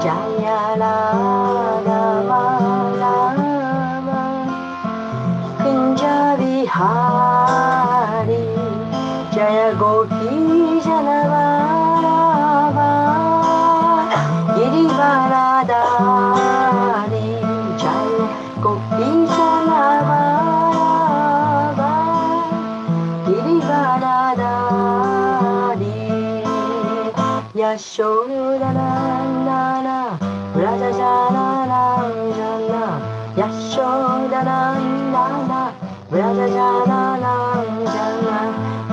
Jaya Radha Madhava Kunja Vihari Jaya Gopi Janavarava Girivaradari Jaya Gopi Janavarava Girivaradari Yashodanandana Vrajajananandana Yashodanandana Vrajajananandana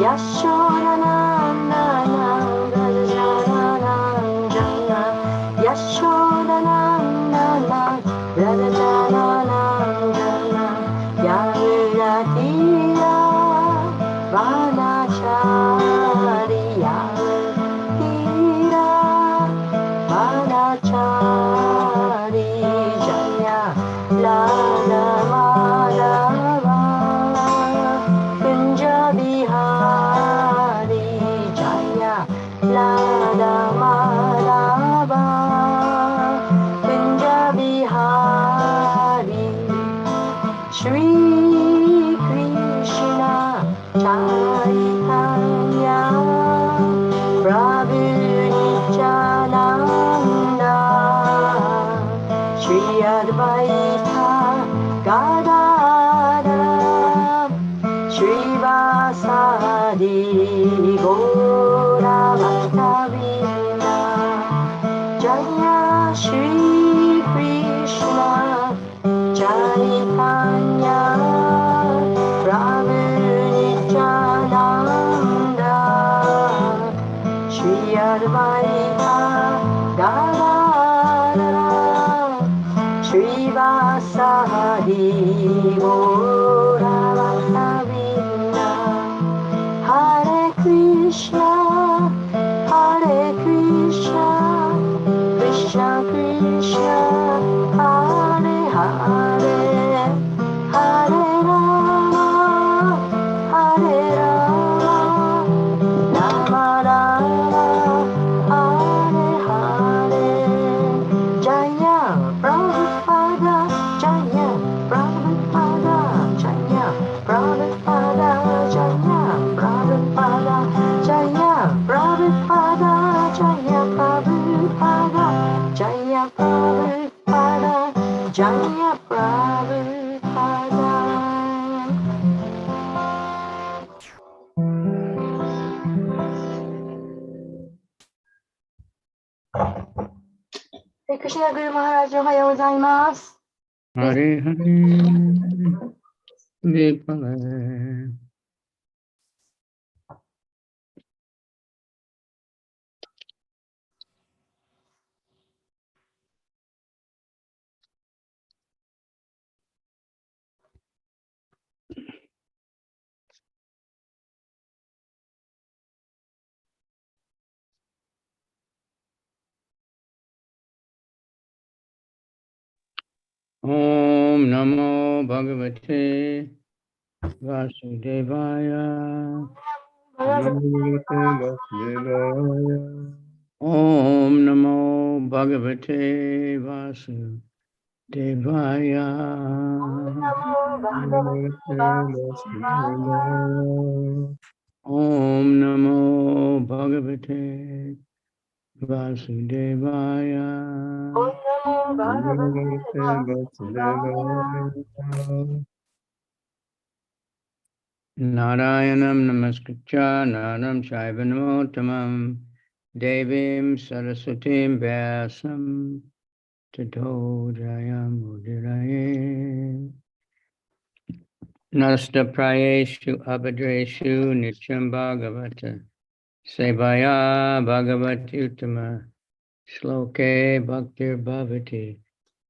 Yashodanandana Vrajajananandana Yashodanandana Vrajajananandana Yamuratira Vanachari Yamuratira Vanachari Jaya Lala Madhava Kunja Vihari Jaya Lala Madhava Kunja Vihari Shri Krishna Chaitanya Prabhu Nityananda Shri Advaita Gadadara Shri Vasadi Gaura Bhattavinda Jaya Shri Krishna Chaitanya Prabhu Nityananda Shri Advaita Gadadara Shri Vasadi Gaura Bhattavinda Hare Krishna Krishna Krishna Hare Hare Hare Rama Rama Rama Hare Hare Jaya Prabhupada Jaya Prabhupada Jaya Prabhupada Jaya Prabhupada Jaya Prabhupada Jaya Prabhupada Jaya Prabhupada Jaya Prabhupada. Krishna Guru Maharaj, Ohayou gozaimasu. Hare Hare Vipale. Om Namo Bhagavate Vasudevaya. Om Namo Bhagavate Vasudevaya. Om Namo Bhagavate Vasudevaya. Narayanam Namaskritya Naram Shaiva Namotamam Devim Saraswatim Vyasam Tato Jayam Udiraye Nasta Prayeshu Abhadreshu Nityam Bhagavata Sevaya Bhagavati Uttama Shloke Bhaktir Bhavati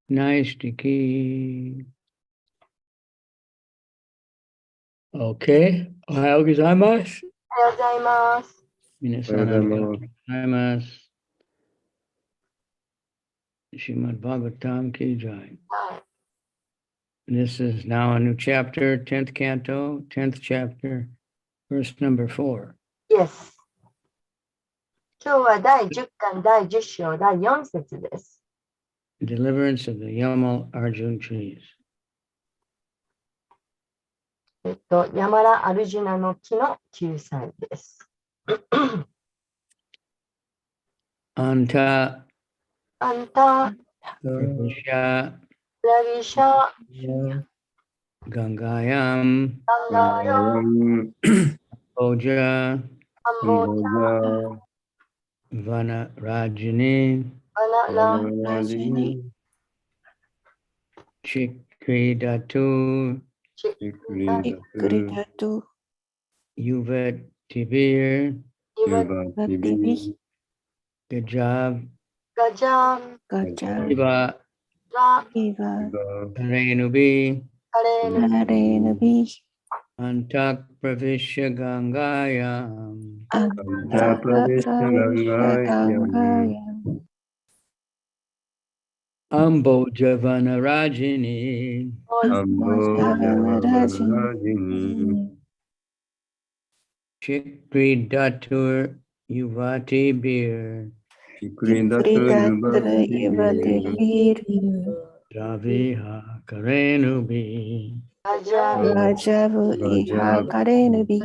Naistiki. Okay. Ohayou gozaimasu. Ohayou gozaimasu. Minasan ohayou gozaimasu. Srimad Bhagavatam ki jai. This is now a new chapter, 10th canto, 10th chapter, verse number 4. Yes. 今日は第10巻第10章第4節です。deliverance of the Yamal Arjun trees. ヤマラ・アルジュナの木の救済です。アンタ、アンタ、プラビシャ、プラビシャ、ガンガヤム、ガンガヤム、オジャ、アンボジャ、ヴァナラジニ、アナラ、チクリダトゥ、チクリダ、ユヴェティビル、イバティビ、ガジャブ、ガジャン、イバ、ラ、カレヌビ、カレヌビ、アンタクプラビシャガンガヤム、アンタプラビシャガンガヤム、アンボジャヴァナラジニ、アンボジャバナラジニ、チクリダトゥ、ユヴァティビル、チクリダトユバティビル、ラビハカレヌビ、ガジャビ、ガジャブイハカレヌビ、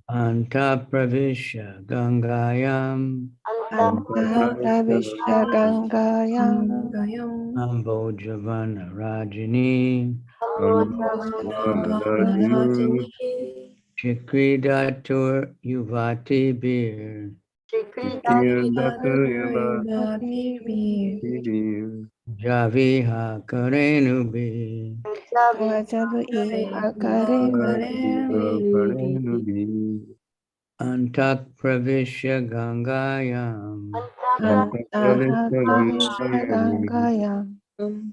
アンタプラビシャガンガヤム、アンタ、アンタプラビシャガンガヤム、アンボジャヴァナラジニ、アンボジャバナラジニ、チクリダトゥ、ユヴァティビル、チクリチダ、キダトユバティビル、ジャビハカレヌビ、ガジャビ、ガジャブイハカレヌビ、アンタプラビシャガンガヤム、アンタ、アンタプラビシャガンガヤム、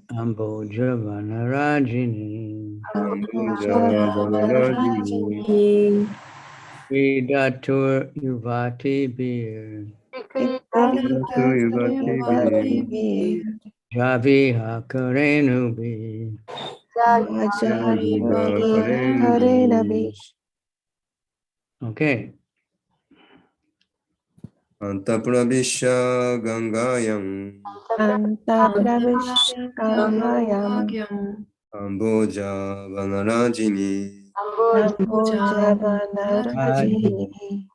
アンボジャヴァナラジニ、アンボジャバナラジニ、クリダトゥ、ユヴァティビル、チクチリダ、クリダトユバティビル、ジャビハカレヌビ、ガジガジャブイハカレヌビ、OK。アンタプラビシャガンガヤム、ャ、アンタプラビシャガンガヤム、アンボジャバナラジニ、アンボジアンボジャバナラジニ、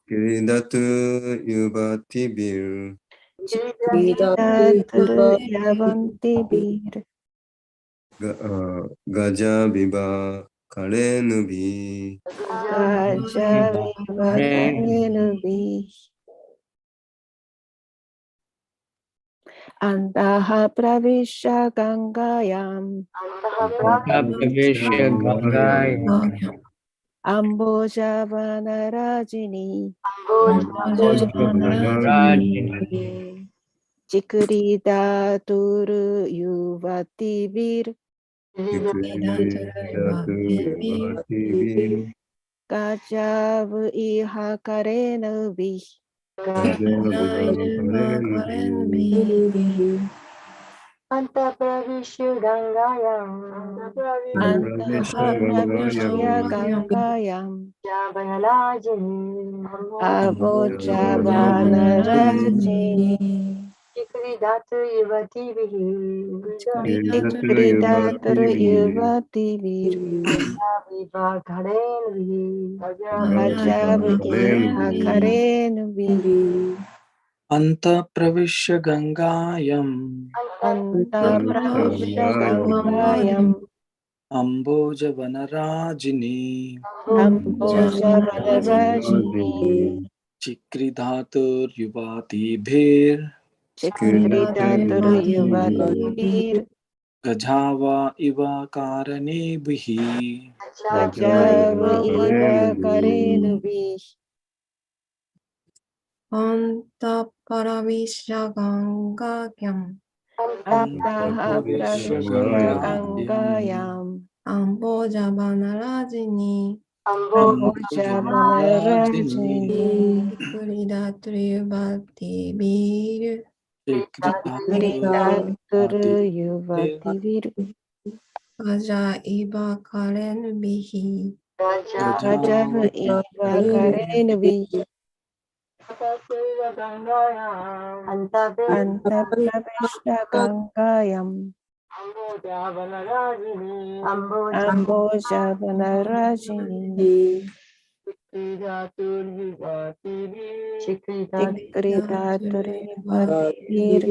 キリダトゥユバティビル、チクキリダトゥヤバンティビル、ガジャビバカレヌビ、ガジャビバカレヌビ、アンタハプラビシャガンガヤム、アンタ、プラビシャガンガヤム、アンボジャバナラジニ、アンボジャ、ボジャヴァナラジニ、チクリダトゥルユバティビル、チクリダ、ガジャブイハカレヌビ、ガジャ、アンタプラビシュガンガヤン、アンタプラビアンタハプラビシャガンガヤム、シャバナラジニ、アボジャバナラジニ、チクリダトユバティビヒ、チクリダトルユバティビル、ビバカレンビ、ガジガジャブイハカレヌビ、アンタプラビシャガンガヤム、アンタプラビシャガンガヤム、アンボジャバナラジニ、アンボジャバナラジニ、チクリダトゥユバティビル、チクリダトルユバティビル、ガジャワイバカラネビヒ、ガジャブイバカレヌビ、アンタパラビシャガンガギャン、アンタハプラビシャガンガヤム、アンボジャバナラジニ、アンボジャバナラジニ、チクリダトリュバティビル、チクリダクリダトルユバティビル、ガジャイバカレヌビヒ、ガジャブイバカレヌビ、Antapravishya Gangayam Amboja Vanarajini Chikridaturi Bhatir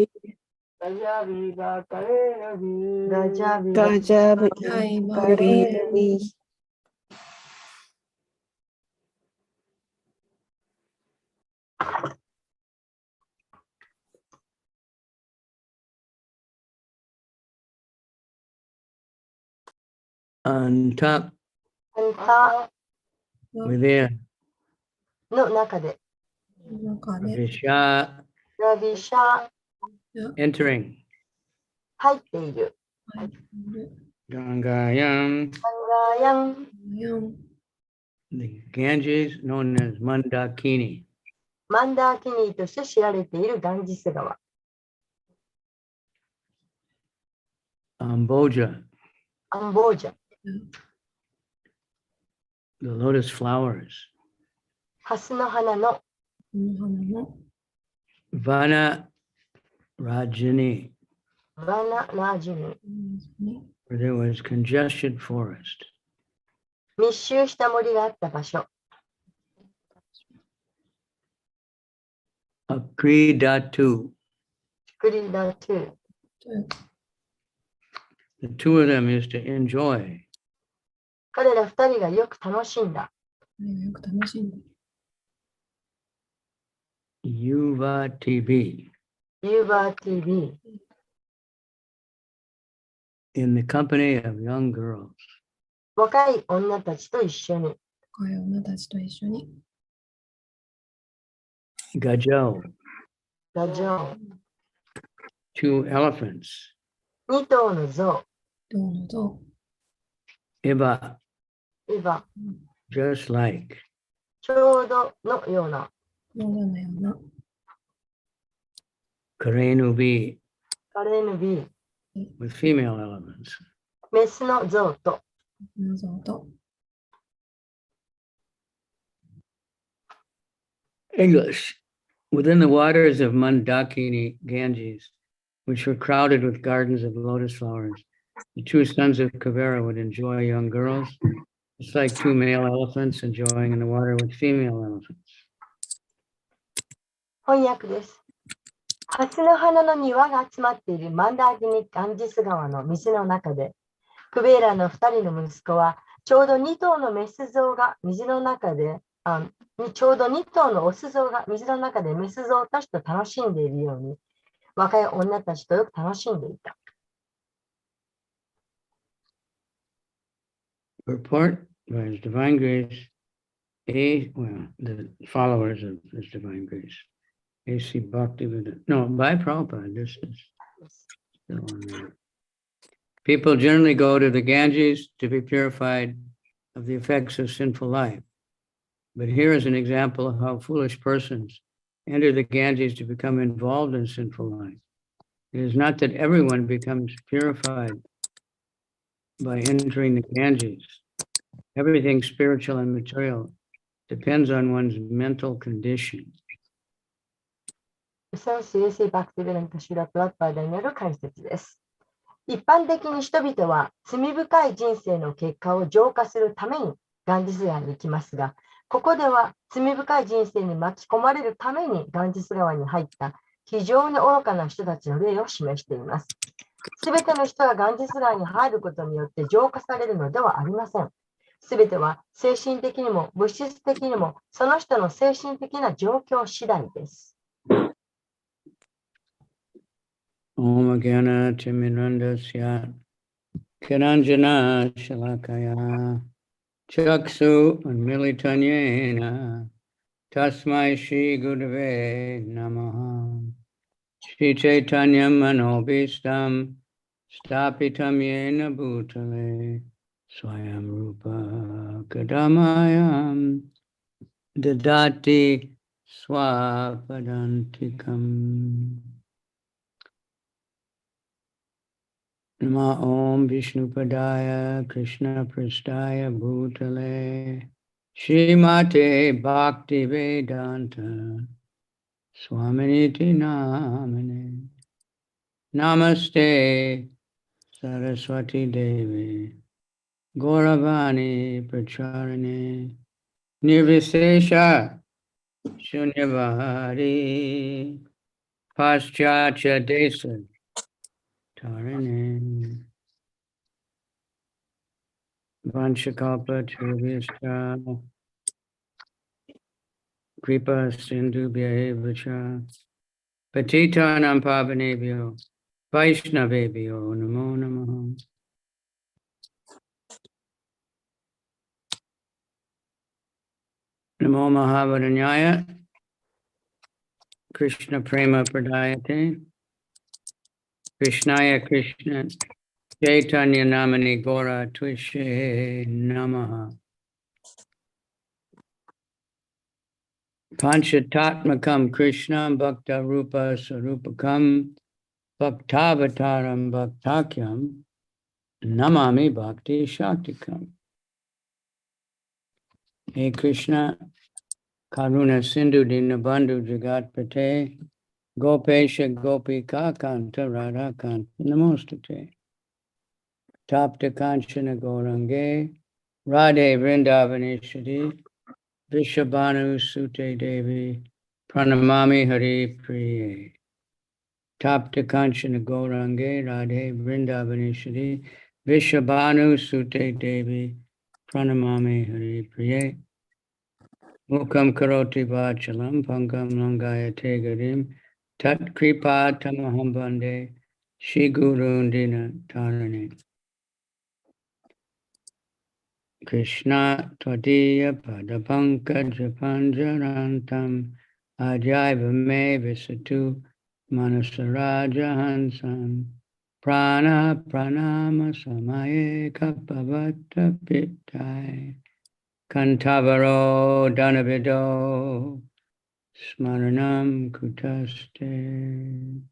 Gajavi Karenavi On top, within, の中で Visha, ラビシャ entering, 入っている Gangayam, ガンガヤン the Ganges, known as Mandakini. マンダーキニーとして知られているガンジス川 Amboja, アンボージャ the lotus flowers. ハスの花の Vana Rajini, バナラジニ where there was congested forest. 密集した森があった場所 Akridatu, クリーダー2 the two of them is to enjoy. 彼ら二人がよく楽しんだ Yuva TV, ユーバー TV in the company of young girls. 若い女たちと一緒に Gajo, ガジョン two elephants. 2頭の象 Iba, イバ just like. ちょうどのような Karenubi, カレーヌビー with female elements. メスの象と English. Within the waters of Mandakini Ganges, which were crowded with gardens of lotus flowers, the two sons of Kavera would enjoy young girls, just like two male elephants enjoying in the water with female elephants. 翻訳です。ハスの花の庭が集まっているマンダーギニ・ガンジス川の水の中で、クベーラの2人の息子は、ちょうど2頭のメス象が水の中で、ちょうど2頭のオス象が水の中でメス象たちと楽しんでいるように、若い女たちとよく楽しんでいた。Purport by His Divine Grace, the followers of His Divine Grace, A.C. Bhaktivedanta. No, by Prabhupada, this is still on there. People generally go to the Ganges to be purified of the effects of sinful life. But here is an example of how foolish persons enter the Ganges to become involved in sinful life. It is not that everyone becomes purified by entering the Ganges. Everything spiritual and material depends on one's mental condition. 先生、A.C. バクティベラント・シュラ・プラッパーダによる解説です。一般的に人々は罪深い人生の結果を浄化するためにガンジス川に行きますが、ここでは罪深い人生に巻き込まれるためにガンジス川に入った非常に愚かな人たちの例を示しています。すべての人がガンジス川に入ることによって浄化されるのではありません。すべては精神的にも物質的にもその人の精神的な状況次第です。Om Gyana Timirandasya Kiranjana Shalakaya Chaksu Unmilitanyena Tasmai Shri Gurave Namaha Shri Chaitanya Manobhistam Stapitam Yena Bhutale Swayam Rupa Kadamayam Dadati Swapadantikam. Nama Om Vishnupadaya Krishna Prasthaya Bhutale Srimate Bhakti Vedanta Swaminiti Namane. Namaste Saraswati Devi Gauravani Pracharane Nirvisesha Shunyavahari Paschatya Desa Tarane Vanchakalpa Churvischa Kripa Sindhubhya Evacha Patitanam Pavanebhyo Vaishnavebhyo Namo Namaha. Namo Mahavaranyaya Krishna Prema Pradayate Krishnaya Krishna Chaitanya Namani Gora Tvishe Namaha. Panchatatmakam Krishna Bhakta Rupa Sarupakam Bhaktavataram Bhaktakyam Namami Bhakti Shaktikam. Hey Krishna Karuna Sindhu Dinabandhu Jagat Pate Gopesha Gopika Kanta Radha Kanta Namostate. Tapta Kanchana Gaurange Radhe Vrindavaneshwari Vishabhanu Sute Devi Pranamami Hari Priye. Tapta Kanchana Gaurange Radhe Vrindavaneshwari Vishabhanu Sute Devi Pranamami Hari Priye. Mukam Karoti Vachalam Pankam Langaya Tegarim Tat Kripa Tamaham Bande Shri Guru Dina Tarane. Krishna Tvadiya Padapankaja Panjarantam Ajaiva Me Visatu Manasaraja Hansan Prana Pranama Samaye Kapavata Pitai Kantavaro Danavido Smaranam Kutaste.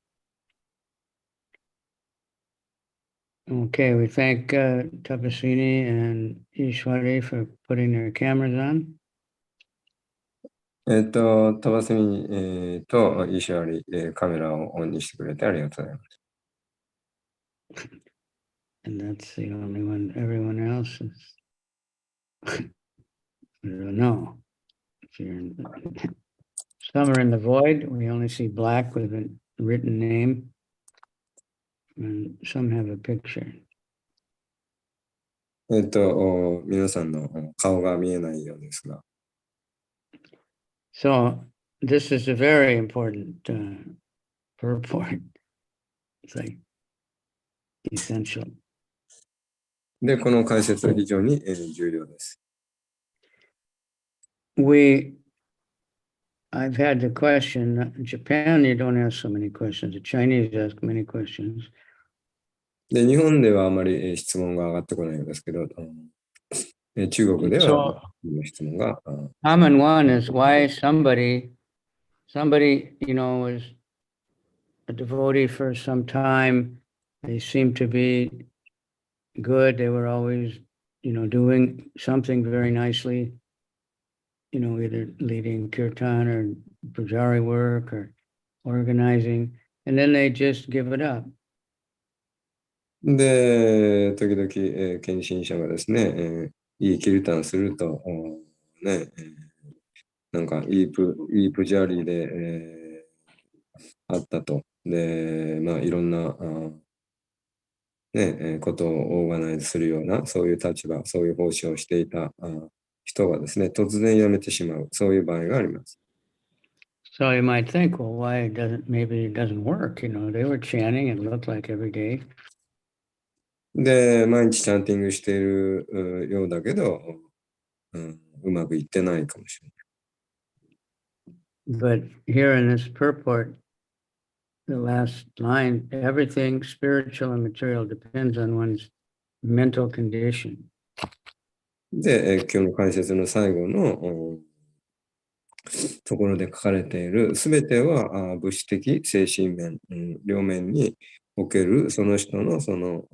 Okay, we thank Tapasini and Ishwari for putting their cameras on. タバスミ、と石割、カメラをオンにしてくれてありがとうございます。And that's the only one. Everyone else is, I don't know. If you're in, some are in the void. We only see black with a written name. And some have a picture. 皆さんの顔が見えないようですが。So this is a very important purport. It's like essential. で、この解説は非常に重要です。I've had the question, in Japan, you don't ask so many questions. The Chinese ask many questions. で、日本ではあまり質問が上がってこないようですけど、中国では質問が。Common one is why somebody, was a devotee for some time. They seemed to be good. They were always, doing something very nicely, either leading kirtan or pujari work or organizing, and then they just give it up. で、時々、献身者がですね、いいキルタンすると、なんかいいプジャーリーで、あったと。で、まあいろんな、ことをオーガナイズするような、そういう立場、そういう奉仕をしていた人がですね、突然辞めてしまう、そういう場合があります。So you might think, well, maybe it doesn't work. They were chanting, it looked like every day. で、毎日チャンティングしているようだけど、うまくいってないかもしれない。But here in this purport, the last line, everything spiritual and material depends on one's mental condition. で、今日の解説の最後のところで書かれている、すべては物質的、精神面、両面におけるその人のその、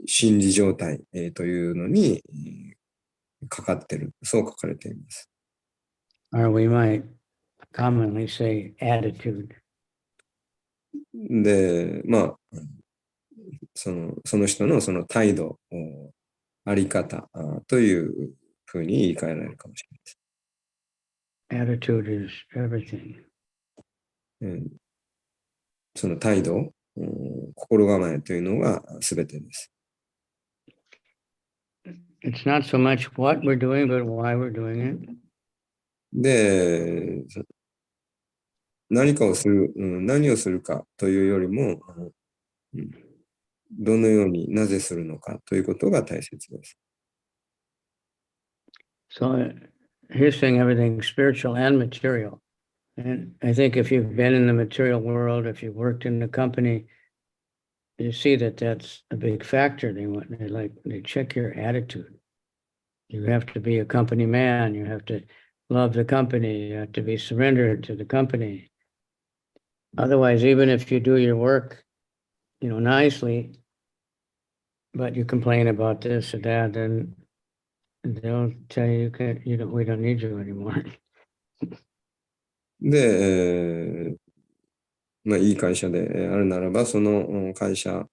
心理状態、というのにかかっている。そう書かれています。or we might commonly say attitude. で、まあ、その人のその態度、あり方というふうに言い換えられるかもしれないです。Attitude is everything. その態度、心構えというのが全てです。It's not so much what we're doing, but why we're doing it. で、何かをする、何をするかというよりも、どのようになぜするのかということが大切です。So he's saying everything spiritual and material. And I think if you've been in the material world, if you've worked in the company, you see that that's a big factor. They check your attitude. You have to be a company man. You have to love the company. You have to be surrendered to the company. Otherwise, even if you do your work, nicely, but you complain about this or that, then they'll tell you, we don't need you anymore. で、いい会社であるならば、その会社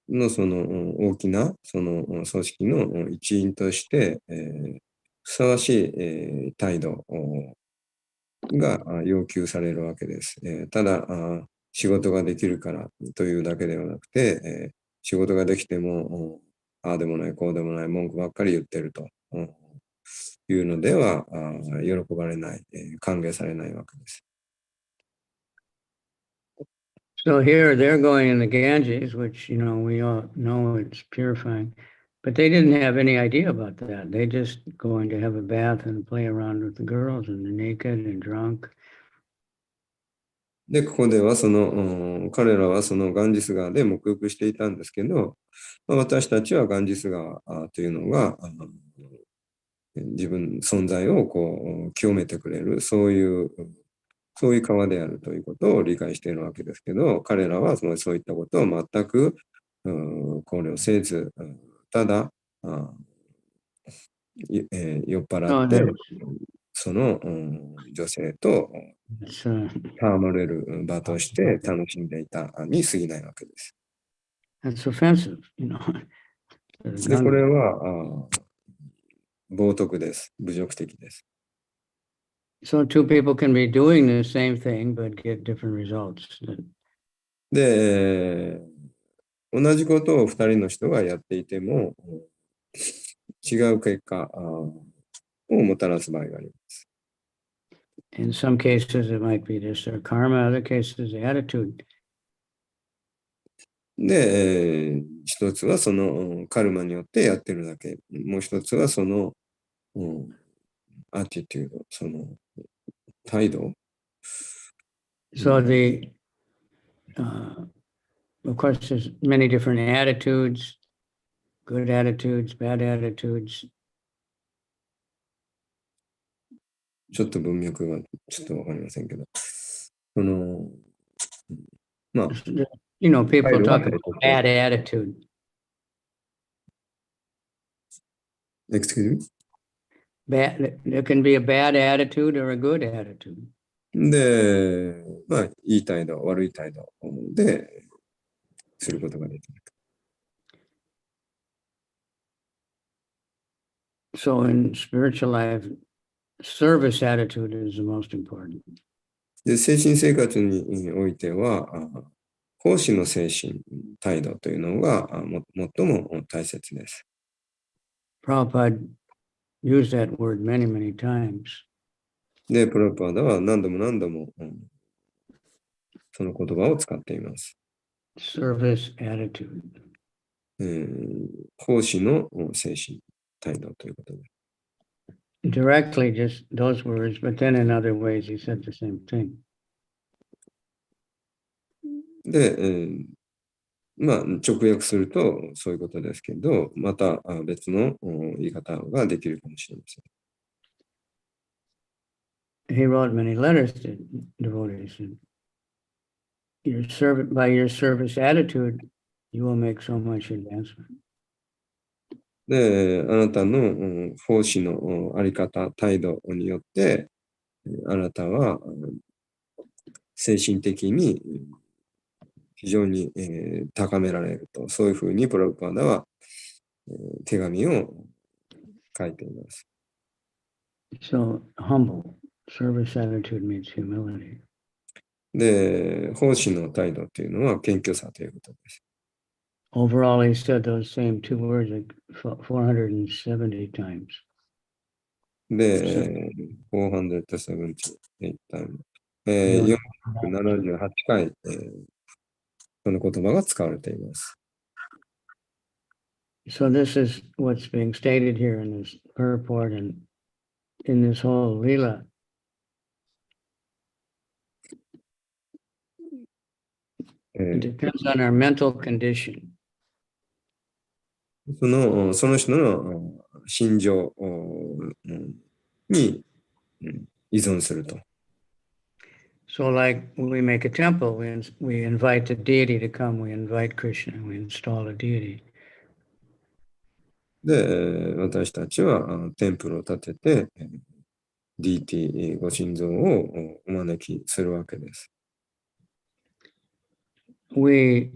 のその大きなその組織の一員として、ふさわしい態度が要求されるわけです。ただ、仕事ができるからというだけではなくて、仕事ができても、ああでもない、こうでもない、文句ばっかり言ってるというのでは、喜ばれない、歓迎されないわけです。So here they're going in the Ganges, which, we all know it's purifying, but they didn't have any idea about that. They just going to have a bath and play around with the girls and they're naked and drunk. で、ここでは彼らはそのガンジス川で沐浴していたんですけど、私たちはガンジス川というのが、自分存在を清めてくれる、そういう川であるということを理解しているわけですけど、彼らはそういったことを全く考慮せず、ただ酔っ払って、その女性と戯れる場として楽しんでいたに過ぎないわけです。That's offensive, で、これは冒涜です。侮辱的です。So two people can be doing the same thing but get different results. で、同じことを2人の人がやっていても違う結果をもたらす場合があります。In some cases, it might be just their karma. Other cases, the attitude. で、一つはそのカルマによってやってるだけ。もう一つはその、アティテュード、その態度。So of course, there's many different attitudes, good attitudes, bad attitudes. ちょっと文脈がちょっとわかりませんけど。まあ、people talk about bad attitude. Excuse me? There can be a bad attitude or a good attitude. で、いい態度、悪い態度ですることができる。So in spiritual life, service attitude is the most important. で、精神生活においては、奉仕の精神、態度というのが最も大切です。Prabhupada used that word many, many times. で、プラパーダは何度も何度も、その言葉を使っています。Service attitude. 奉仕の精神、態度ということで。Directly just those words, but then in other ways he said the same thing. で、直訳するとそういうことですけど、また別の言い方ができるかもしれません。He wrote many letters to devotees. By your service attitude, you will make so much advancement. で、あなたの奉仕のあり方、態度によって、あなたは精神的に非常に高められると、そういうふうにプラブパーダは手紙を書いています。So humble. Service attitude means humility. で、奉仕の態度っていうのは謙虚さということです。Overall, he said those same two words like 470 times. で、478 times、478回、その言葉が使われています。So this is what's being stated here in this purport and in this whole lila. It depends on our mental condition. その人の心情に依存すると。So like when we make a temple, we invite the deity to come, we invite Krishna, we install a deity. で、私たちはテンプルを建てて、DT ご神像をお招きするわけです。We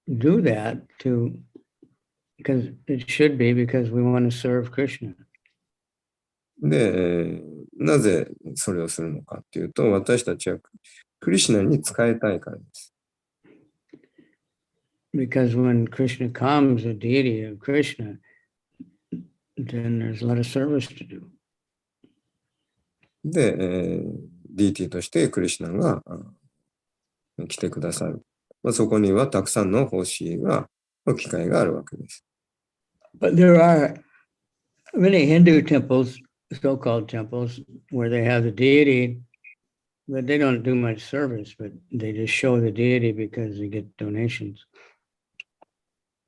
do that because it should be because we want to serve Krishna. で、なぜそれをするのかっていうと、私たちはクリシュナに仕えたいからです。Because when Krishna comes, the deity of Krishna, then there's a lot of service to do. で、DT としてクリシュナが来てくださる。そこにはたくさんの奉仕の機会があるわけです。But there are many Hindu temples, so-called temples, where they have the deity, but they don't do much service, but they just show the deity because they get donations.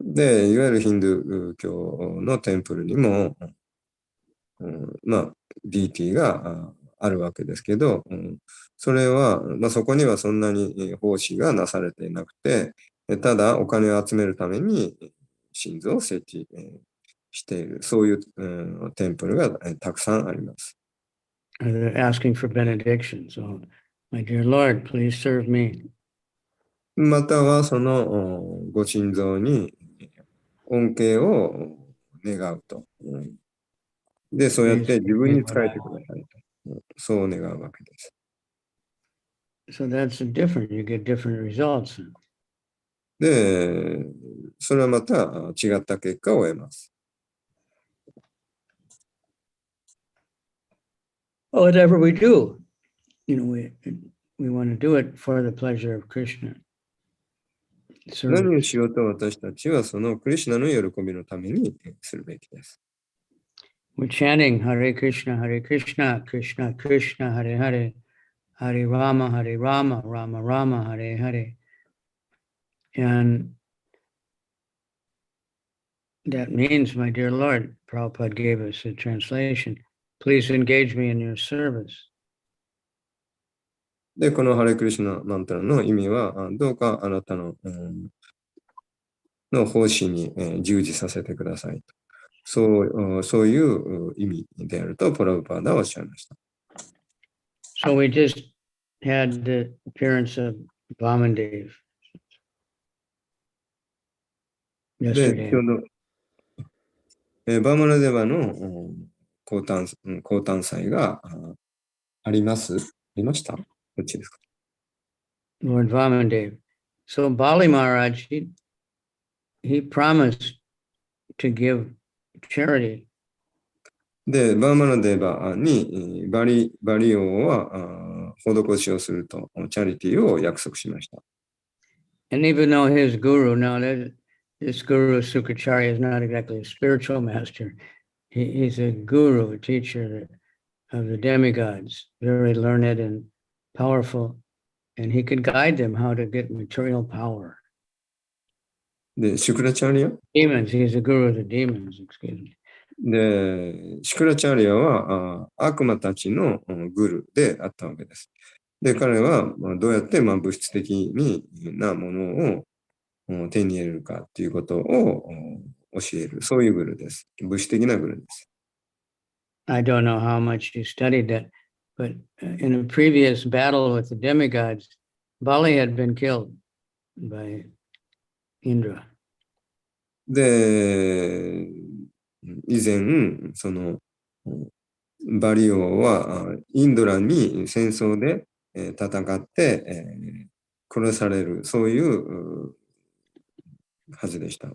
で、いわゆるヒンドゥー教のテンプルにも、DT があるわけですけど、それは、そこにはそんなに奉仕がなされていなくて、ただお金を集めるために神像を設置している、そういうテンプルがたくさんあります。They're asking for benediction. So, my dear Lord, please serve me. またはそのご神像に恩恵を願うと。で、そうやって自分に仕えてくださいと。そう願うわけです。So that's different. You get different results. で、それはまた違った結果を得ます。Whatever we do, we want to do it for the pleasure of Krishna. 何をしようと私たちはそのクリシュナの喜びのためにするべきです。We're chanting Hare Krishna, Krishna Krishna, Hare Hare, Hare Rama, Rama Rama, Hare Hare. And that means, my dear Lord, Prabhupada gave us a translation, please engage me in your service. で、このハレクリシュナマントラの意味は、どうかあなたの、奉仕に従事させてくださいと。そういう意味であると、プラブパーダはおっしゃいました。So we just had the appearance of Vamandev で、 yesterday. ちょうど、バーマラデバの降誕祭がありましたどっちですか Lord Vamandev. So Bali Maharaj, he promised to give charity. で、バーマラデバにバリ王は施しをすると、チャリティーを約束しました。And even though his guru, now this guru Sukracharya is not exactly a spiritual master. He's a guru, a teacher of the demigods, very learned and powerful, and he could guide them how to get material power. で、シュクラチャーリア Demons, he's a guru of the demons, excuse me. で、シュクラチャーリアは悪魔たちのグルであったわけです。で、彼はどうやって物質的なものを手に入れるかということを教える、そういうグルです。武士的なグルです。I don't know how much you studied that, but in a previous battle with the demigods, Bali had been killed by Indra. で、以前、バリ王はインドラに戦争で戦って殺される、そういうはずでした。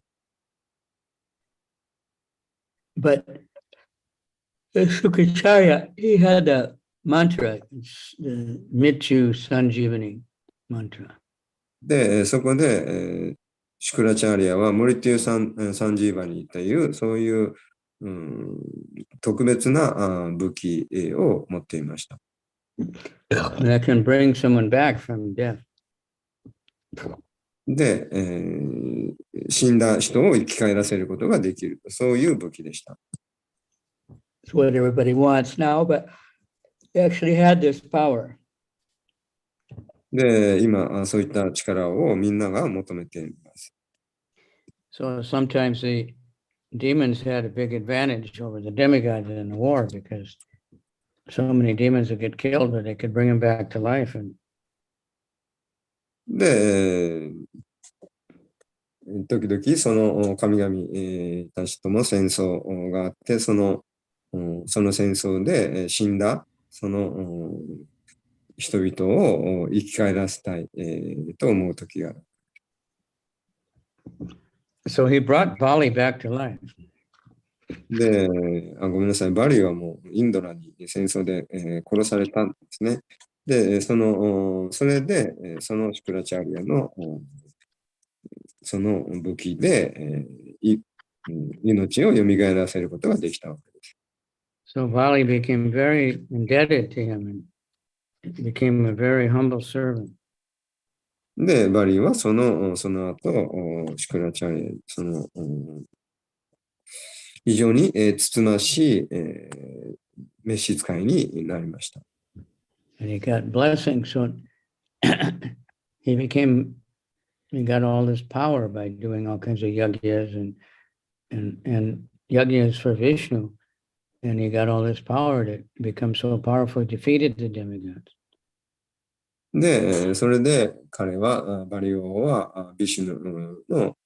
But Shukracharya, he had a mantra, it's the Mitchu Sanjivani mantra. で、そこで、シュクラチャーリアはモリティュサンジーバニーという、そういう、特別な武器を持っていました。That can bring someone back from death. で、死んだ人を生き返らせることができる。そういう武器でした。It's what everybody wants now, but he actually had this power. で、今、そういった力をみんなが求めています。So sometimes the demons had a big advantage over the demigods in the war because so many demons would get killed, but they could bring them back to life. And で、時々その神々たちとも戦争があって、その戦争で死んだその人々を生き返らせたいと思う時がある。so he brought Bali back to life. で、ごめんなさい、バリはもうインドラに戦争で殺されたんですね。で、それで、そのシュクラチャーリアのその武器で、命を蘇らせることができたわけです。So Bali became very indebted to him and became a very humble servant. で、バリはその後、シュクラチャーリア、非常につつましい召使いになりました。And he got blessings, so he got all this power by doing all kinds of yajnas and yajnas for Vishnu. And he got all this power to become so powerful, he defeated the demigods. で、それで彼は、バリ王はビシュヌの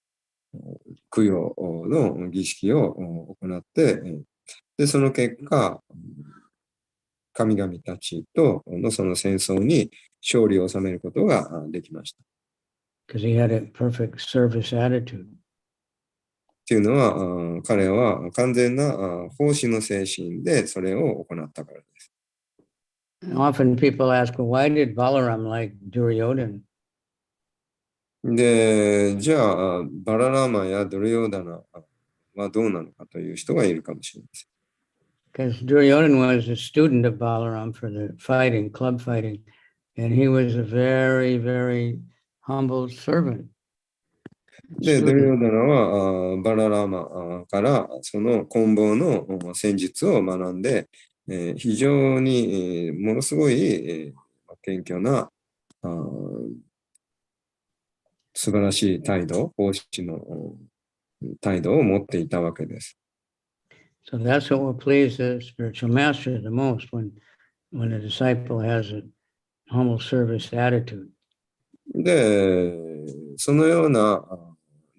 供養の儀式を行って、で、その結果、神々たちとのその戦争に勝利を収めることができました。Because he had a perfect service attitude. っていうのは、彼は完全な奉仕の精神でそれを行ったからです。Often people ask, well, why did Balaram like Duryodhana? で、じゃあ、バララーマやドルヨーダナはどうなのかという人がいるかもしれません。Because Duryodhana was a student of Balaram for the fighting, club fighting, and he was a very, very humble servant. で、ドルヨーダナはバララーマからその棍棒の戦術を学んで、非常にものすごい謙虚な素晴らしい態度、奉仕の態度を持っていたわけです。So that's what will please the spiritual master the most when a disciple has a humble service attitude. で、そのような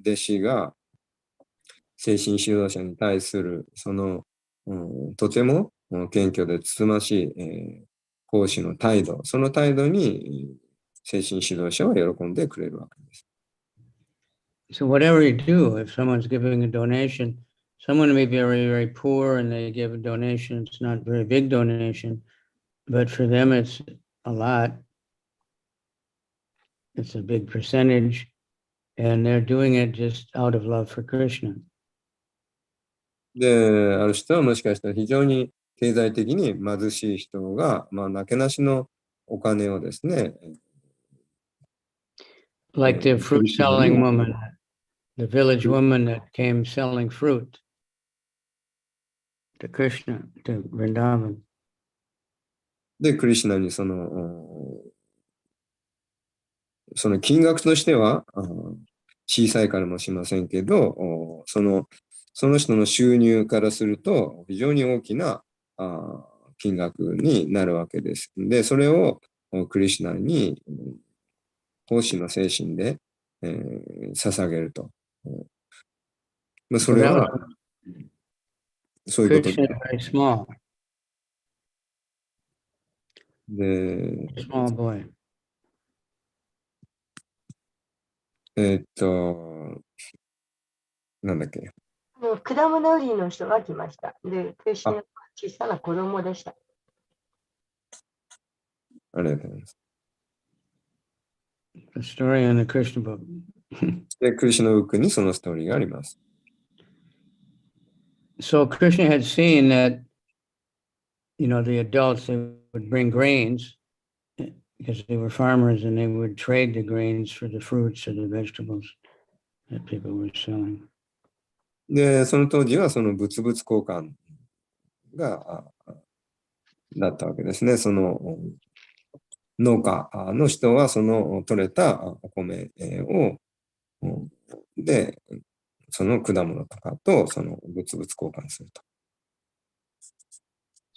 弟子が精神指導者に対するとても謙虚でつつましい、奉仕の態度、その態度に精神指導者は喜んでくれるわけです。So whatever you do, if someone's giving a donation, someone may be very, very poor and they give a donation, it's not a very big donation, but for them it's a lot. It's a big percentage, and they're doing it just out of love for Krishna. で、ある人はもしかしたら非常に経済的に貧しい人が、なけなしのお金をですね、Like the fruit selling woman, the village woman that came selling fruit to Krishna, to Vrindavan. で、クリシュナにその金額としては小さいからもしませんけど、そのその人の収入からすると非常に大きな金額になるわけです。で、それをクリシュナに奉仕の精神で、捧げると。そ So れ that は was そういうこと Krishna is very small, で、small boy. なんだっけ。果物売りの人が来ました。で、クリシュナは小さな子供でした。ありがとうございます。The story in the Krishna book. で、クリシュナブックにそのストーリーがあります。So Krishna had seen that, the adults, they would bring grains because they were farmers and they would trade the grains for the fruits or the vegetables that people were selling. で、その当時はその物々交換が、だったわけですね。その農家の人はその取れたお米を、で、その果物とかとその物々交換すると。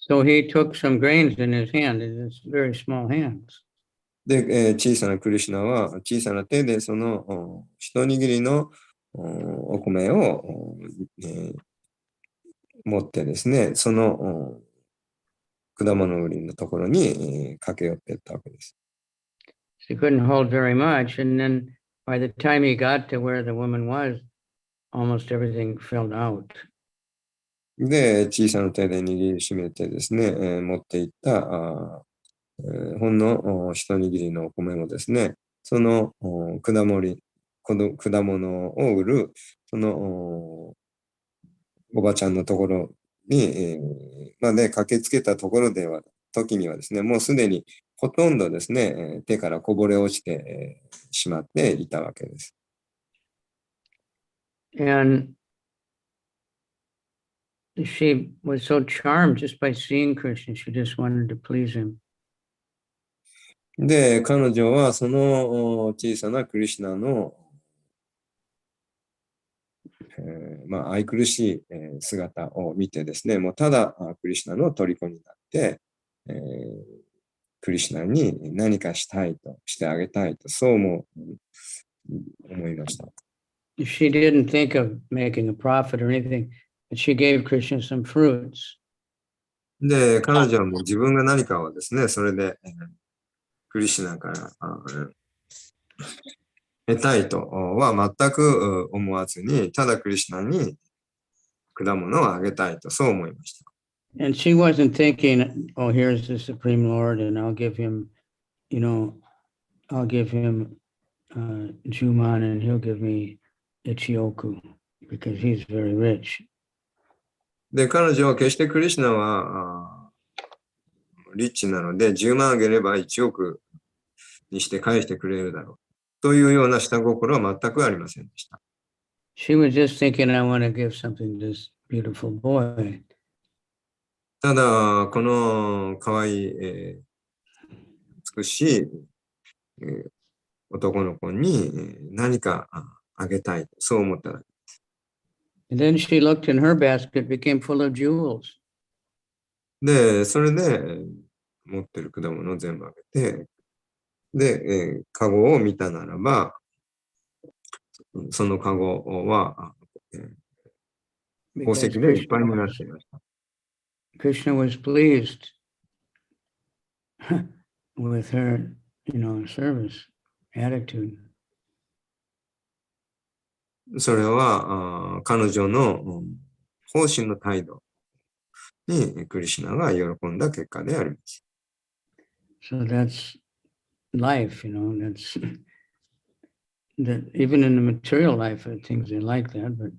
So he took some grains in his hand, in his very small hands. で、小さなクリシュナは小さな手でその一握りのお米を持ってですね、その果物売りのところに駆け寄っていったわけです。He couldn't hold very much. And then by the time he got to where the woman was, almost everything fell out. で、小さな手で握りしめてですね、持っていったほんの一握りのお米もですね、その果物を売る、そのおばちゃんのところに、まで駆けつけた時にはですね、もうすでにほとんどですね、手からこぼれ落ちてしまっていたわけです。And she was so charmed just by seeing Krishna. She just wanted to please him. で、彼女はその小さなクリシュナの、愛くるしい姿を見てですね、もうただクリシュナの虜になって、クリシュナに何かしたいと、してあげたいと、そうも思いました。She didn't think of making a profit or anything, but she gave Krishna some fruits. で、彼女はもう自分が何かをですね、それで、クリシュナから得たいとは全く思わずに、ただクリシュナに果物をあげたいと、そう思いました。And she wasn't thinking, oh, here's the Supreme Lord, and I'll give him, Juman, and he'll give me Ichioku, because he's very rich. で、彼女は決してクリシュナはリッチなので、10万あげれば1億にして返してくれるだろう。というような下心は全くありませんでした。She was just thinking, I want to give something to this beautiful boy. ただ、この可愛い、美しい、男の子に何かあげたい。そう思ったら。And then she looked in her basket, became full of jewels. で、それで、持ってる果物を全部あげて、で、カゴを見たならば、そのカゴは、宝石でいっぱいになっていました。Krishna was pleased with her, service, attitude. それは彼女の奉仕の態度にクリシュナが喜んだ結果であります。So that's life, that's that even in the material life, things are like that, but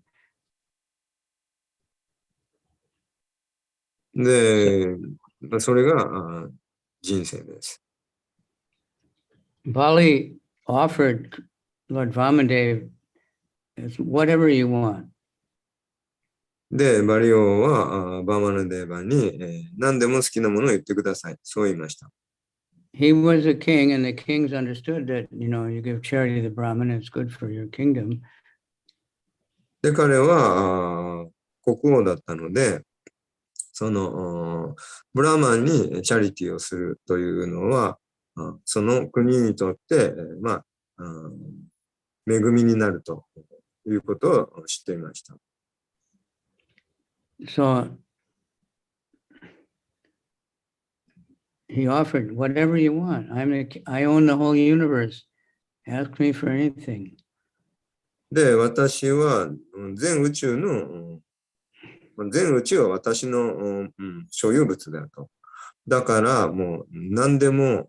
で、それが人生です。Bali offered Lord Vamadev whatever you want. で、バリオはバーマナデーバに、何でも好きなものを言ってください。そう言いました。He was a king, and the kings understood that, you give charity to the Brahmin, it's good for your kingdom. で、彼は国王だったので、そのブラーマンにチャリティーをするというのは、その国にとって、まあ、恵みになるということを知っていました。So he offered whatever you want. I own the whole universe. Ask me for anything. で、私は全宇宙は私の、所有物だと。だからもう何でも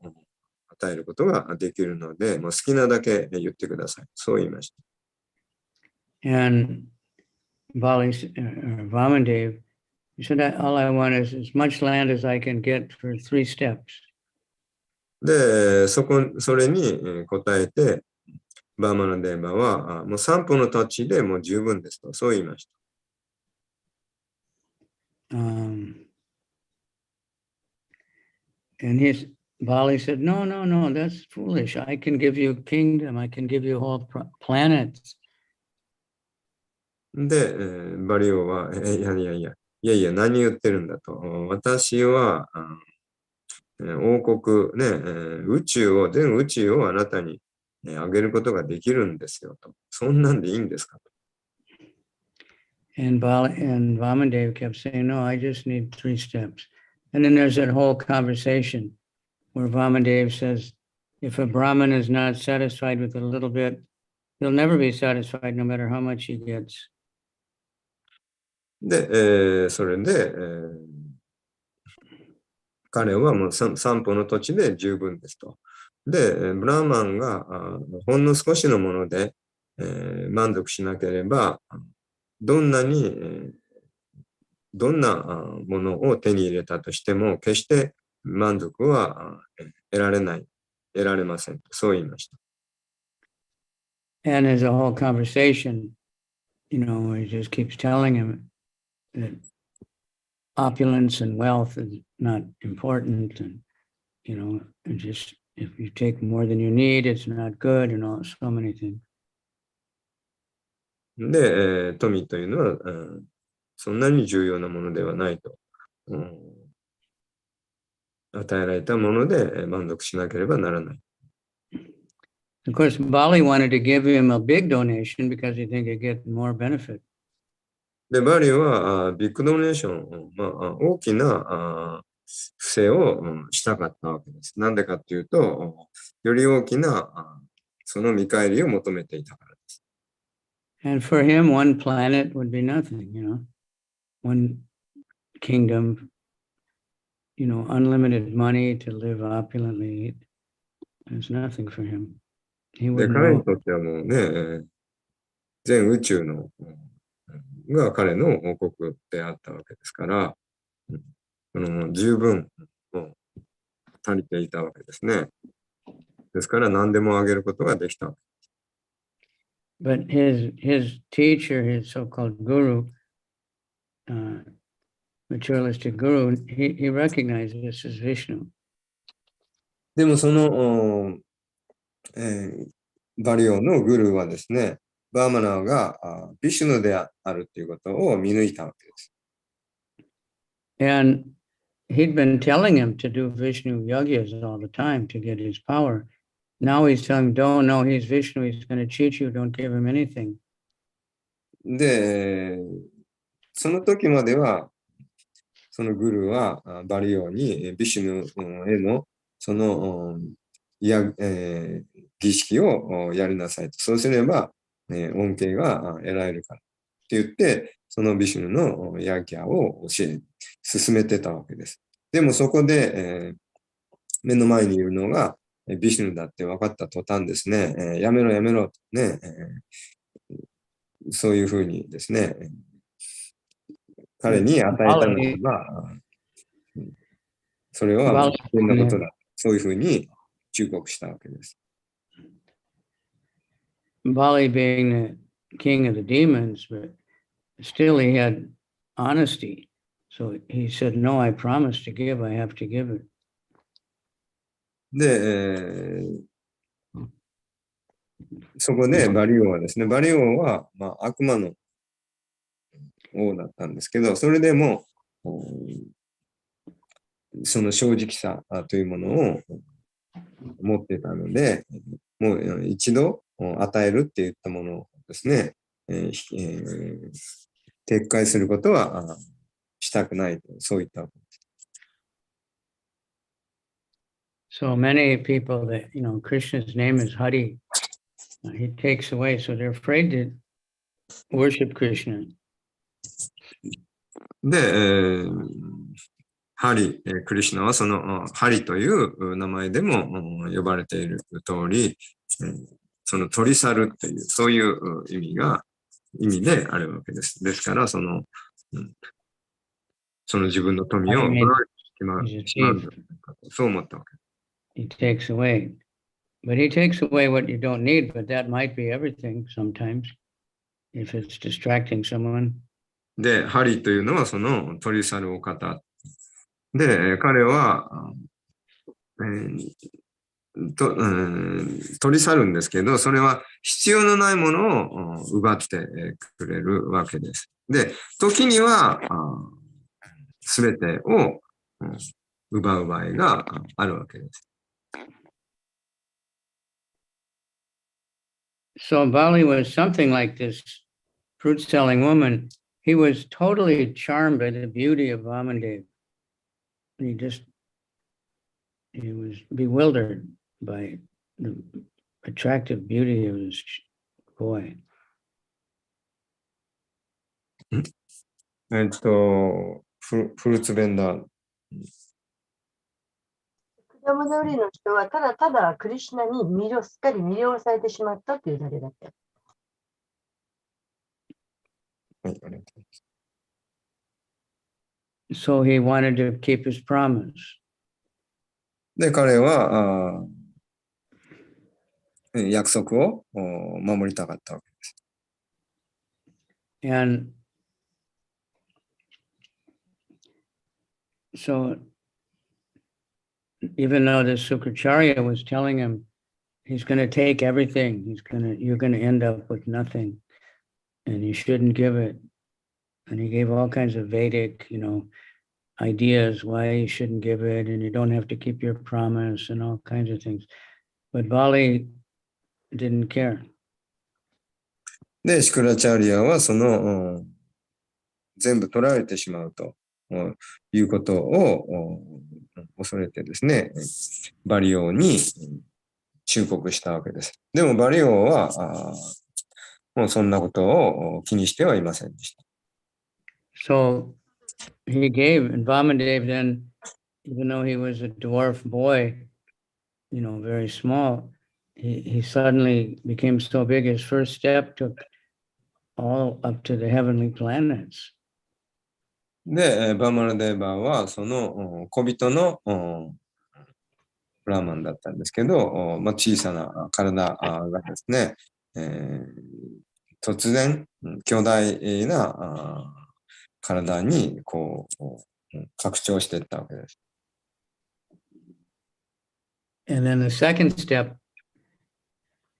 与えることができるので、もう好きなだけ言ってください。そう言いました。And Vamandev, he said, all I want is as much land as I can get for 3 steps. で、それに答えて、バーマナデーバは、もう3歩の土地でもう十分ですと、そう言いました。And Bali said, no, that's foolish. I can give you a kingdom. I can give you whole planets. で、バリオは、いや、何言ってるんだと。私は、王国、全宇宙をあなたにあげることができるんですよと。そんなんでいいんですかと。And Vamandev kept saying, no, I just need 3 steps. And then there's that whole conversation where Vamandev says, if a Brahmin is not satisfied with a little bit, he'll never be satisfied no matter how much he gets. で、それで、彼はもう3歩の土地で十分ですと。で、ブラーマンがほんの少しのもので、満足しなければ、どんなものを手に入れたとしても、決して満足は得られません。そう言いました。And there's a whole conversation, he just keeps telling him that opulence and wealth is not important. And, just if you take more than you need, it's not good, so many things. で、富というのは、そんなに重要なものではないと。与えられたもので満足しなければならない。Of course, Bali wanted to give him a big donation because he think he'd get more benefit. で、バリはビッグドネーション、大きな不正をしたかったわけです。なんでかっていうと、より大きなその見返りを求めていたからです。And for him, one planet would be nothing, one kingdom, unlimited money to live opulently. There's nothing for him. He で、 wouldn't 彼に know. とってはもうね、全宇宙のが彼の王国であったわけですから、十分もう足りていたわけですね。ですから何でもあげることができた。But his teacher, his so-called guru, materialistic guru, he recognized this as Vishnu. でもその、バリオのグルーはですね、バーマナーがビシュヌであるということを見抜いたわけです。And he'd been telling him to do Vishnu yagyas all the time to get his power. Now he's telling him, don't know he's Vishnu, he's going to cheat you, don't give him anything. で、その時までは、そのグルーはバリオにビシュヌへのその儀式をやりなさいと。そうすれば、恩恵が得られるからって言って、そのビシュヌのヤギャを進めてたわけです。でもそこで、目の前にいるのがビシュヌだって分かった途端ですね、やめろとね、そういうふうにですね、彼に与えたのが、それは危険なことだ。そういうふうに忠告したわけです。Bali being the king of the demons, but still he had honesty. So he said, no, I promised to give, I have to give it. で、そこでバリオはですね、バリオは、悪魔の王だったんですけど、それでも、その正直さというものを持ってたので、もう一度与えるっていったものをですね、撤回することはしたくないと、そういった。So many people that, Krishna's name is Hari. He takes away, so they're afraid to worship Krishna. で、ハリ、クリシュナはそのハリという名前でも呼ばれている通り、その取り去るという、そういう意味であるわけです。ですから、その自分の富を取られてしまうんだと、そう思ったわけ。He takes away. But he takes away what you don't need, but that might be everything sometimes, if it's distracting someone. で、ハリというのはその取り去るお方。で、彼は、取り去るんですけど、それは必要のないものを奪ってくれるわけです。で、時には、すべてを奪う場合があるわけです。So Bali was something like this fruit-selling woman. He was totally charmed by the beauty of Vamandev. He was bewildered by the attractive beauty of this boy. フルーツベンダー。果物売りの人はただただクリシュナにすっかり魅了されてしまったというだけだった。はい、ありがとうございます。So he wanted to keep his promise. で、彼は約束を守りたかったわけです。And so even though the Sukracharya was telling him he's going to take everything, you're going to end up with nothing, and you shouldn't give it. And he gave all kinds of Vedic, ideas why you shouldn't give it, and you don't have to keep your promise and all kinds of things. But Bali didn't care. で、シクラチャーリアはその全部取られてしまうということを恐れてですね、バリ王に忠告したわけです。でもバリ王はもうそんなことを気にしてはいませんでした。So he gave, and Vamandev then, even though he was a dwarf boy, very small, he suddenly became so big, his first step took all up to the heavenly planets. で、バマラデーバーはその小人のブラーマンだったんですけど、小さな体がですね、突然巨大な体に拡張していったわけです。And then the second step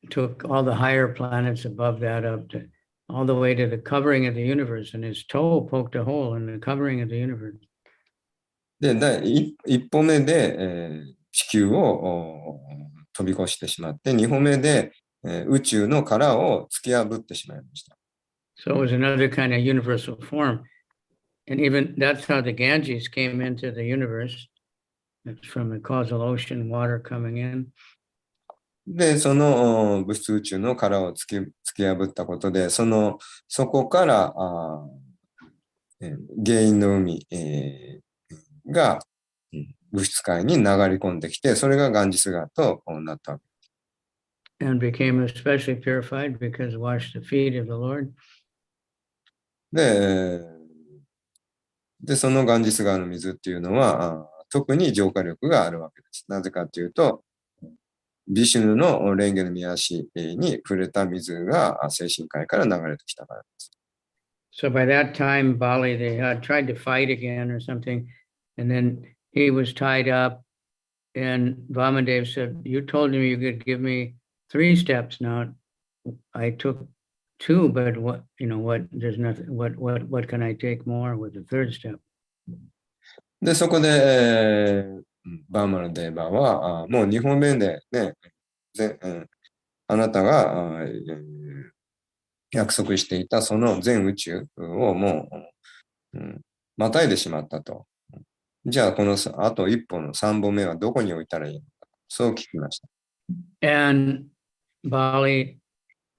took all the higher planets above that up to all the way to the covering of the universe, and his toe poked a hole in the covering of the universe. で、一歩目で、地球を飛び越してしまって、二歩目で、宇宙の殻を突き破ってしまいました。So it was another kind of universal form. And even that's how the Ganges came into the universe. It's from the causal ocean, water coming in. で、その物質宇宙の殻を突き破ったことで、そこから原因の海、が物質界に流れ込んできて、それがガンジス川となったわけです。And became especially purified because washed the feet of the Lord. で、そのガンジス川の水っていうのは、特に浄化力があるわけです。なぜかというと、ビシュヌの蓮華の御足に触れた水が精神界から流れてきたからです。So by that time, Bali, they had tried to fight again or something, and then he was tied up, and Vamandev said, you told me you could give me 3 steps. Now, I took two, but what, there's nothing, what can I take more with the third step? で、そこで、バーマルデーバーは、もう日本弁でね、あなたが、約束していたその全宇宙をもう、またいでしまったと。じゃあ、このあと一歩の3本目はどこに置いたらいいのか。そう聞きました。And Bali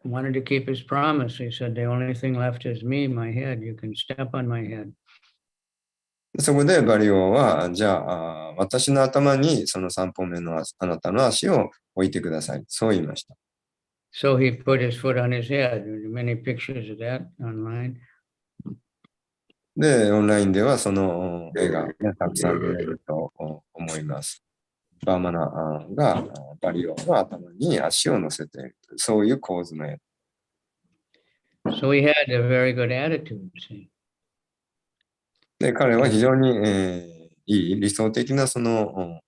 wanted to keep his promise. He said, the only thing left is me, my head. You can step on my head. そこでバリオは、じゃあ、私の頭にその3本目のあなたの足を置いてください。そう言いました。So he put his foot on his head. There are many pictures of that online. で、オンラインではその絵が、ね、たくさん見れると思います。バーマナがバリオの頭に足を乗せている。そういう構図の絵。So he had a very good attitude. See? で、彼は非常に、いい理想的なその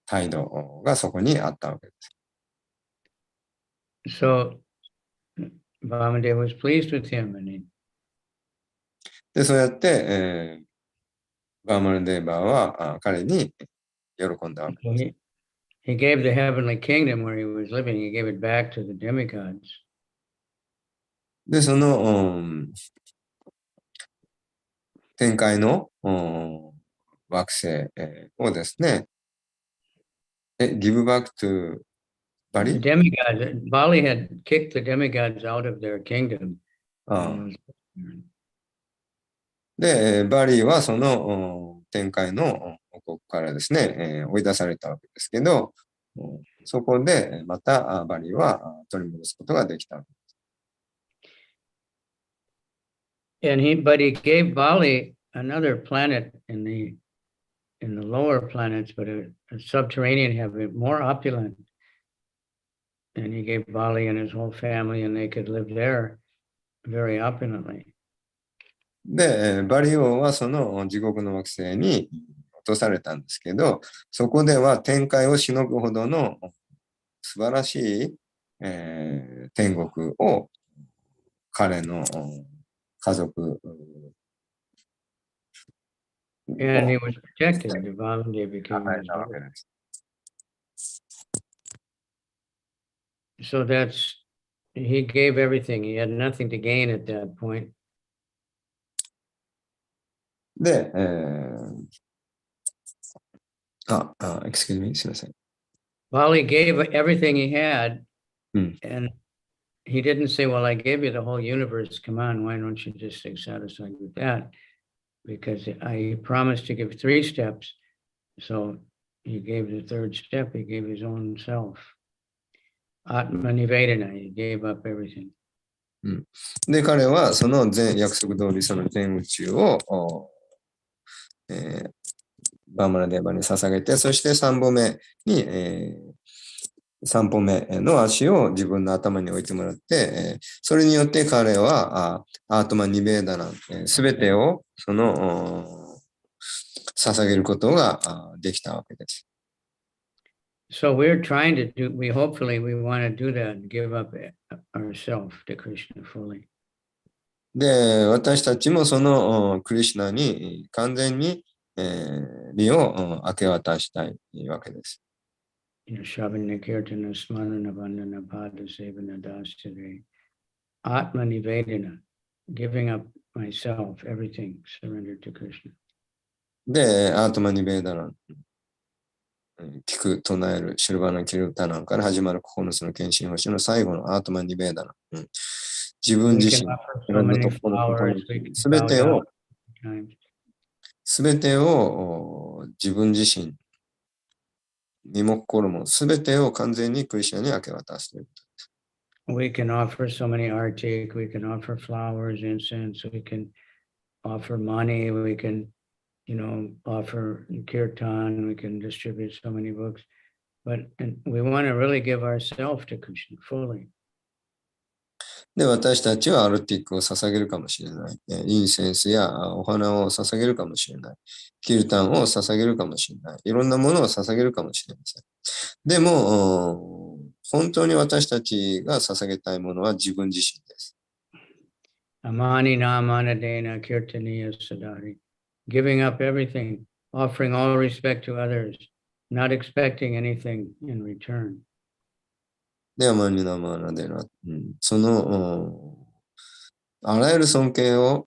態度がそこにあったわけです。So Vamanadev was pleased with him, andで、そうやって、バーマルデーバーは彼に喜んだわけです。he gave the heavenly kingdom where he was living, he gave it back to the demigods. で、その、天界の、惑星、をですね、give back to Bali? The demigods, Bali had kicked the demigods out of their kingdom. で、バリはその天界の王国からですね、追い出されたわけですけど、そこでまたバリは取り戻すことができたわけです。But he gave Bali another planet in the lower planets, but a subterranean heaven, more opulent. And he gave Bali and his whole family, and they could live there very opulently. で、バリ王はその地獄の惑星に落とされたんですけど、そこでは天界をしのぐほどの素晴らしい、天国を彼の家族 And he was protected. The Vamanadev became his brother. So he gave everything. He had nothing to gain at that point. で、excuse me, すみません。Bali gave everything he had, and he didn't say, well, I gave you the whole universe. Come on, why don't you just stay satisfied with that? Because I promised to give 3 steps. So he gave the 3rd step. He gave his own self. Atma Nivedana, he gave up everything. で、彼はその約束通りその全宇宙を、バーマラデーバに捧げて、そして3本目に、3本目の足を自分の頭に置いてもらって、それによって彼はアートマニベーダナ、すべてをその捧げることができたわけです。So we're trying to do, hopefully we want to do that and give up ourselves to Krishna fully. で、私たちもそのクリシュナに完全に、身を明け渡したいわけです。Shavana Kirtana Smarana Vandana Pada Sevana Dasare Atma Nivedana, giving up myself, everything, surrendered to Krishna. で、アートマニベーダナ、聞く、唱える、シルバナ・キルタナンから始まる9つの献身星の最後のアートマニベーダナ。自分自身、すべてを自分自身、身も心もすべてを完全にクリシュナに明け渡すということです。We can offer so many artik, we can offer flowers, incense, we can offer money, we can, offer kirtan, we can distribute so many books, but we want to really give ourselves to Krishna fully. で、私たちはアルティックを捧げるかもしれない。インセンスやお花を捧げるかもしれない。キルタンを捧げるかもしれない。いろんなものを捧げるかもしれません。でも、本当に私たちが捧げたいものは自分自身です。Amani namanadena kirtaniya sadari. Giving up everything, offering all respect to others, not expecting anything in return. では、マニナマーナデナ。その、あらゆる尊敬を、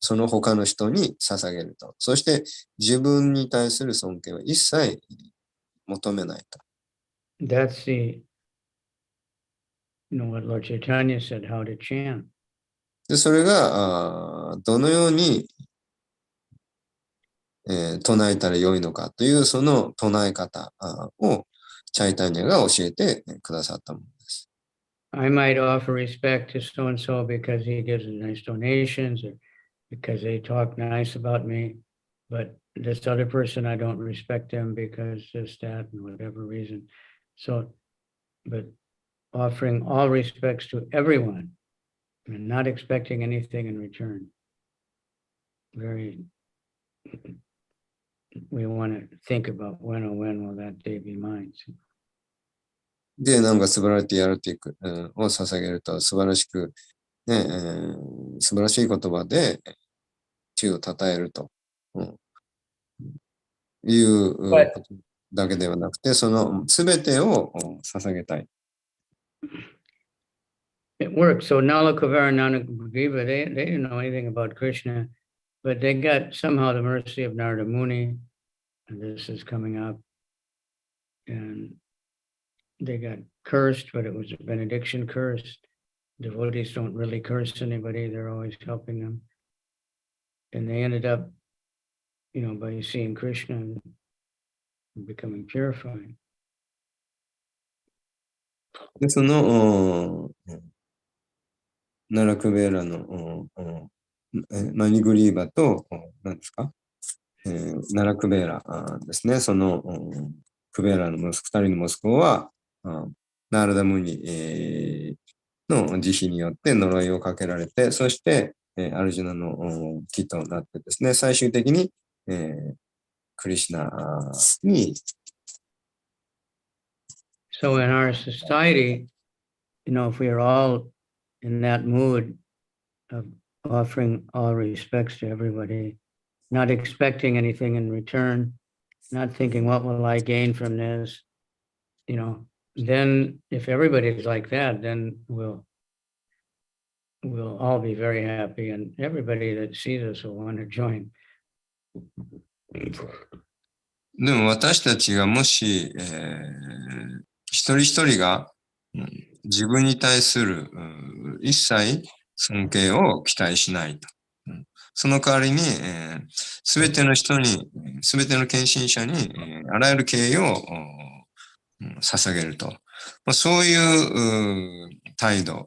その他の人に捧げると。そして自分に対する尊敬は一切求めないと。That's the, what Lord Chaitanya said, how to chant. で、それが、どのように、唱えたらよいのかという、その唱え方を、チャイタニャが教えてくださったものです。I might offer respect to so and so because he gives nice donations or because they talk nice about me, but this other person, I don't respect them because this, that, and whatever reason. So, but offering all respects to everyone and not expecting anything in return. We want to think about when will that day be mine. で、なんか素晴らしいやるっていく、を捧げると素晴らしく、ね、素晴らしい言葉で地を称えると、いうことだけではなくて、その全てを捧げたい。It works. So Nala Kuvara and Nana Griva, they didn't know anything about Krishna, but they got somehow the mercy of Narada Muni, and this is coming up, and they got cursed, but it was a benediction curse. Devotees don't really curse anybody, they're always helping them. And they ended up, by seeing Krishna and becoming purified. で、その、ナラクベーラの、マニグリーバと、何ですか、ナラクベーラですね。その、クベーラの二人の息子は、ナーラダムニ、の慈悲によって呪いをかけられて、そして、アルジュナの木となってですね、最終的に、クリシュナに。So in our society, if we are all in that mood of offering all respects to everybody, not expecting anything in return, not thinking, what will I gain from this? Then if everybody's like that, then we'll all be very happy and everybody that sees us will want to join. でも私たちがもし、一人一人が自分に対する一切尊敬を期待しないと。その代わりに、すべての人に、すべての献身者に、あらゆる敬意を捧げると。そういう態度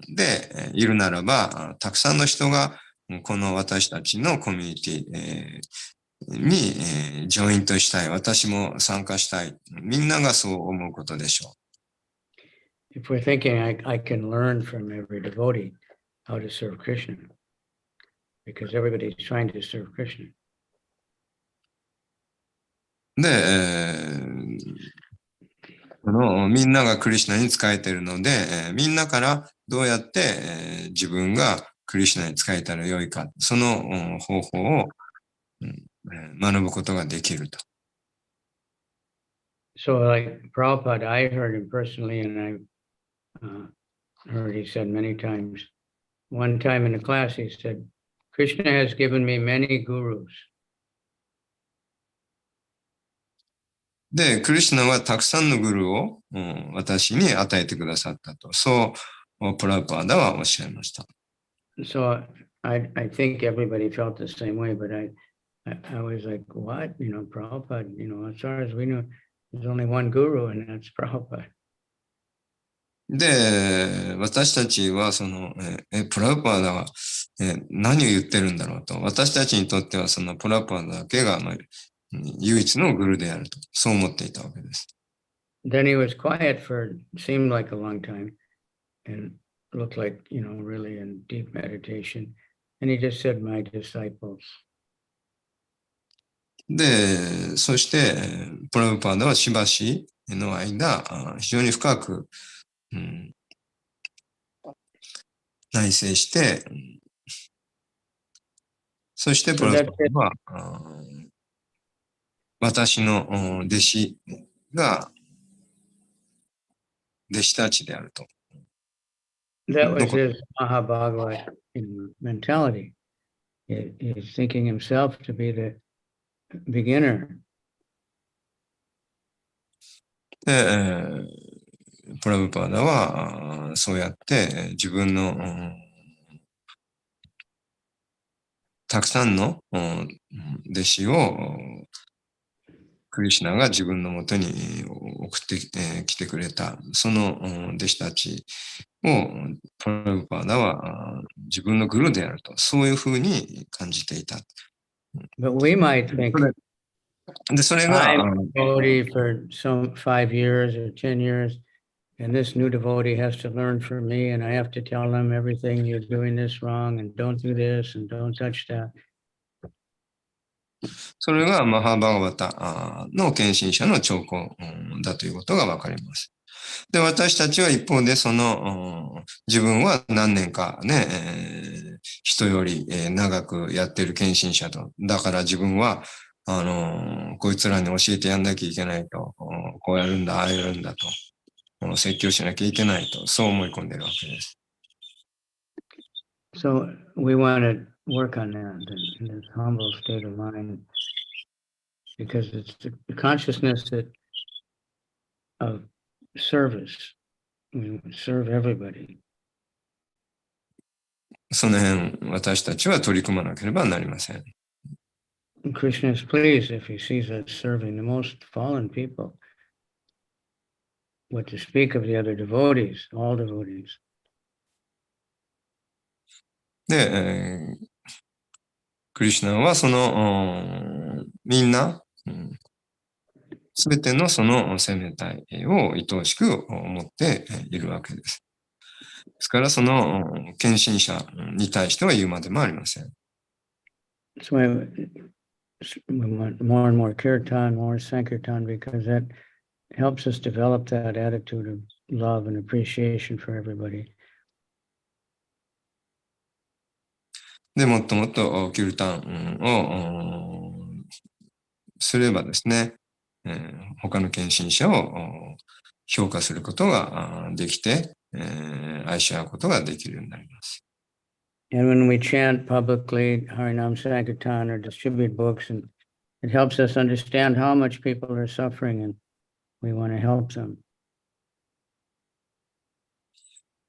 でいるならば、たくさんの人がこの私たちのコミュニティにジョイントしたい。私も参加したい。みんながそう思うことでしょう。If we're thinking, I can learn from every devotee how to serve Krishna, because everybody's trying to serve Krishna. で、みんながクリシュナに仕えているので、みんなからどうやって、自分がクリシュナに仕えたらよいか、その方法を学ぶことができると。So like Prabhupada, I heard him personally, and I heard he said many times, one time in a class, he said, Krishna has given me many gurus. で、クリシュナはたくさんのグルーを、私に与えてくださったと。そう、プラパーダはおっしゃいました。So I think everybody felt the same way, but I was like, what? Prabhupada, as far as we know, there's only one guru, and that's Prabhupada. で、私たちはプラパーダは、何を言ってるんだろうと。私たちにとってはそのプラパーダだけが、唯一のグルであると。そう思っていたわけです。Then he was quiet for, seemed like a long time, and looked like, really in deep meditation. And he just said, my disciples. で、そして、プラブパーダはしばしの間、非常に深く、内省して、そしてプ So ラブ that's パー it. ダは、私の弟子が弟子たちであると。That was his Mahabhagavad mentality. He's thinking himself to be the beginner. で、プラブパーダはそうやって自分のたくさんの弟子をクリシュナが自分のもとに送ってきてくれた。その弟子たちをプラブパーダは自分のグルであると、そういうふうに感じていた。But we might think, で、それが、I'm a devotee for some 5 years or 10 years, and this new devotee has to learn from me, and I have to tell them everything, you're doing this wrong, and don't do this, and don't touch that. それがマハーバガバタの献身者の兆候だということがわかります。で、私たちは一方でその自分は何年かね、人より長くやってる献身者と。だから自分はこいつらに教えてやんなきゃいけないと。こうやるんだ、ああやるんだと。説教しなきゃいけないと。そう思い込んでるわけです。So we want to work on that in this humble state of mind, because it's the consciousness of service. We serve everybody. その辺、私たちは取り組まなければなりません。Krishna is pleased if he sees us serving the most fallen people. What to speak of the other devotees, all devotees. で、クリシュナはその、みんな、すべてのその生命体を愛おしく思っているわけです。ですからその献身者に対しては言うまでもありません。So we want more and more kirtan, more sankirtan, because that helps us develop that attitude of love and appreciation for everybody. で、もっともっとキルタンをすればですね、他の献身者を評価することができて、愛し合うことができるようになります。And when we chant publicly Harinam Sankirtan or distribute books, and it helps us understand how much people are suffering, and we want to help them.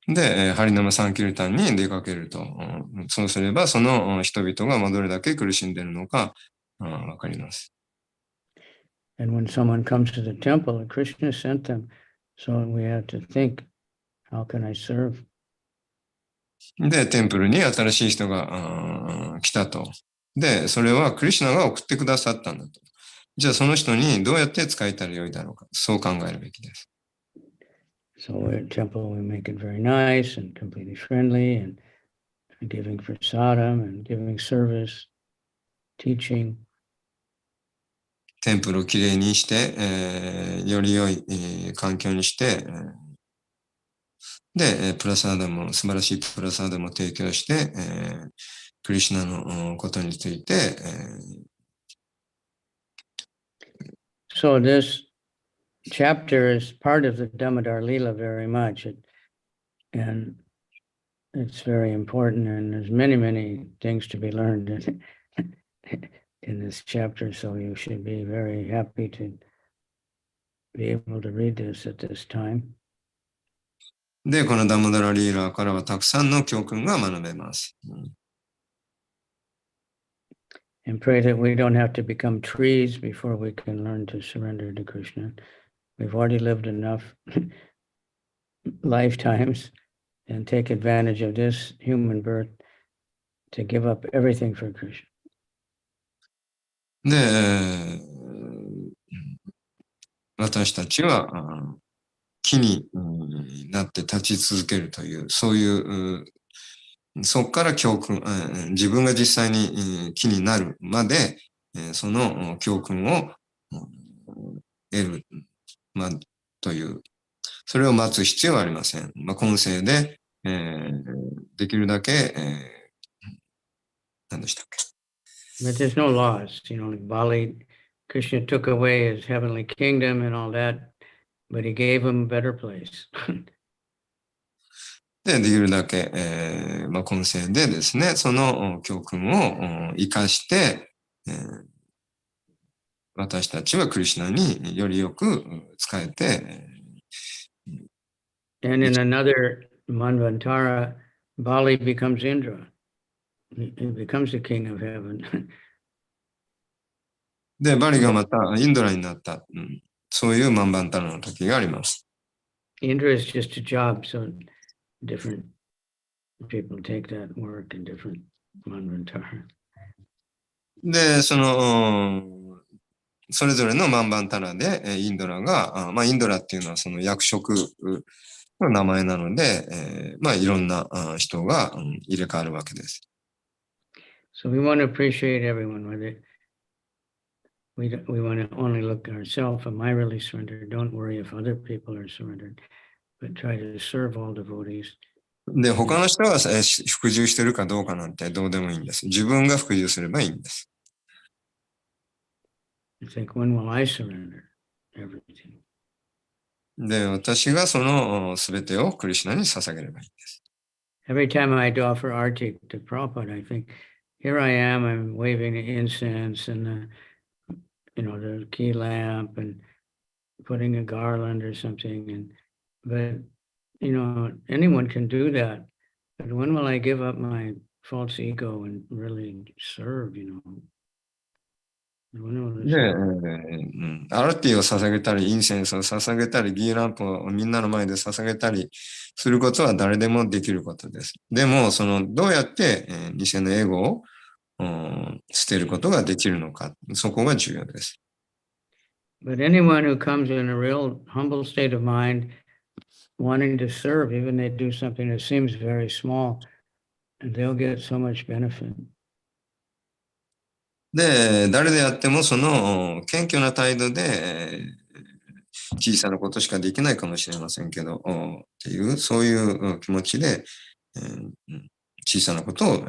で、ハリナマサンキルタンに出かけると、そうすればその人々がどれだけ苦しんでいるのかわかります。And when someone comes to the temple, Krishna sent them, so we have to think, how can I serve? で、テンプルに新しい人が来たと。で、それはクリシュナが送ってくださったんだと。じゃあその人にどうやって使えたらよいだろうか。そう考えるべきです。So at temple, we make it very nice and completely friendly, and giving prasadam and giving service, teaching. テンプルをきれいにして、より良い、環境にして、で、プラサーダも、素晴らしいプラサーダも提供して、クリシュナのことについて、So this chapter is part of the Damodar Leela very much, and it's very important, and there's many, many things to be learned in this chapter, so you should be very happy to be able to read this at this time. で、このダモダラリーラーからはたくさんの教訓が学べます。And pray that we don't have to become trees before we can learn to surrender to Krishna. We've already lived enough lifetimes, and take advantage of this human birth to give up everything for Krishna. で、私たちは木になって立ち続けるという、そういう、そこから教訓、自分が実際に木になるまでその教訓を得る、まあ、という、それを待つ必要はありません。まあ、今世で、できるだけ、何でしたっけ。But there's no laws, like Bali, Krishna took away his heavenly kingdom and all that, but he gave him a better place. で、できるだけ、まあ、今世でですね、その教訓を生かして、私たちはクリシュナによりよく使えて、And in another Manvantara, Bali becomes Indra. He becomes the king of heaven. で、バリがまたインドラになった、そういうマンバンタラの時があります。Indra is just a job, so different people take that work in different Manvantara. で、それぞれのマンバンタラで、インドラが、まあ、インドラっていうのはその役職の名前なので、まあ、いろんな人が入れ替わるわけです。So we want to appreciate everyone with it. We want to only look at ourselves. Am I really surrendered? Don't worry if other people are surrendered, but try to serve all devotees. で、他の人が服従してるかどうかなんてどうでもいいんです。自分が服従すればいいんです。It's like, when will I surrender everything? で、私がそのすべてをクリシュナに捧げればいいんです。Every time I'd offer arti to Prabhupada, I think, here I am, I'm waving the incense and the key lamp and putting a garland or something. But anyone can do that. But when will I give up my false ego and really serve, When will で、 this アルティを捧げたり、インセンスを捧げたり、ギーランプをみんなの前で捧げたりすることは誰でもできることです。でも、どうやって、偽のエゴを、捨てることができるのか、そこが重要です。But anyone who comes in a real humble state of mind, wanting to serve, even they do something that seems very small, and they'll get so much benefit. で、誰であってもその謙虚な態度で、小さなことしかできないかもしれませんけど、っていう、そういう気持ちで、小さなことを、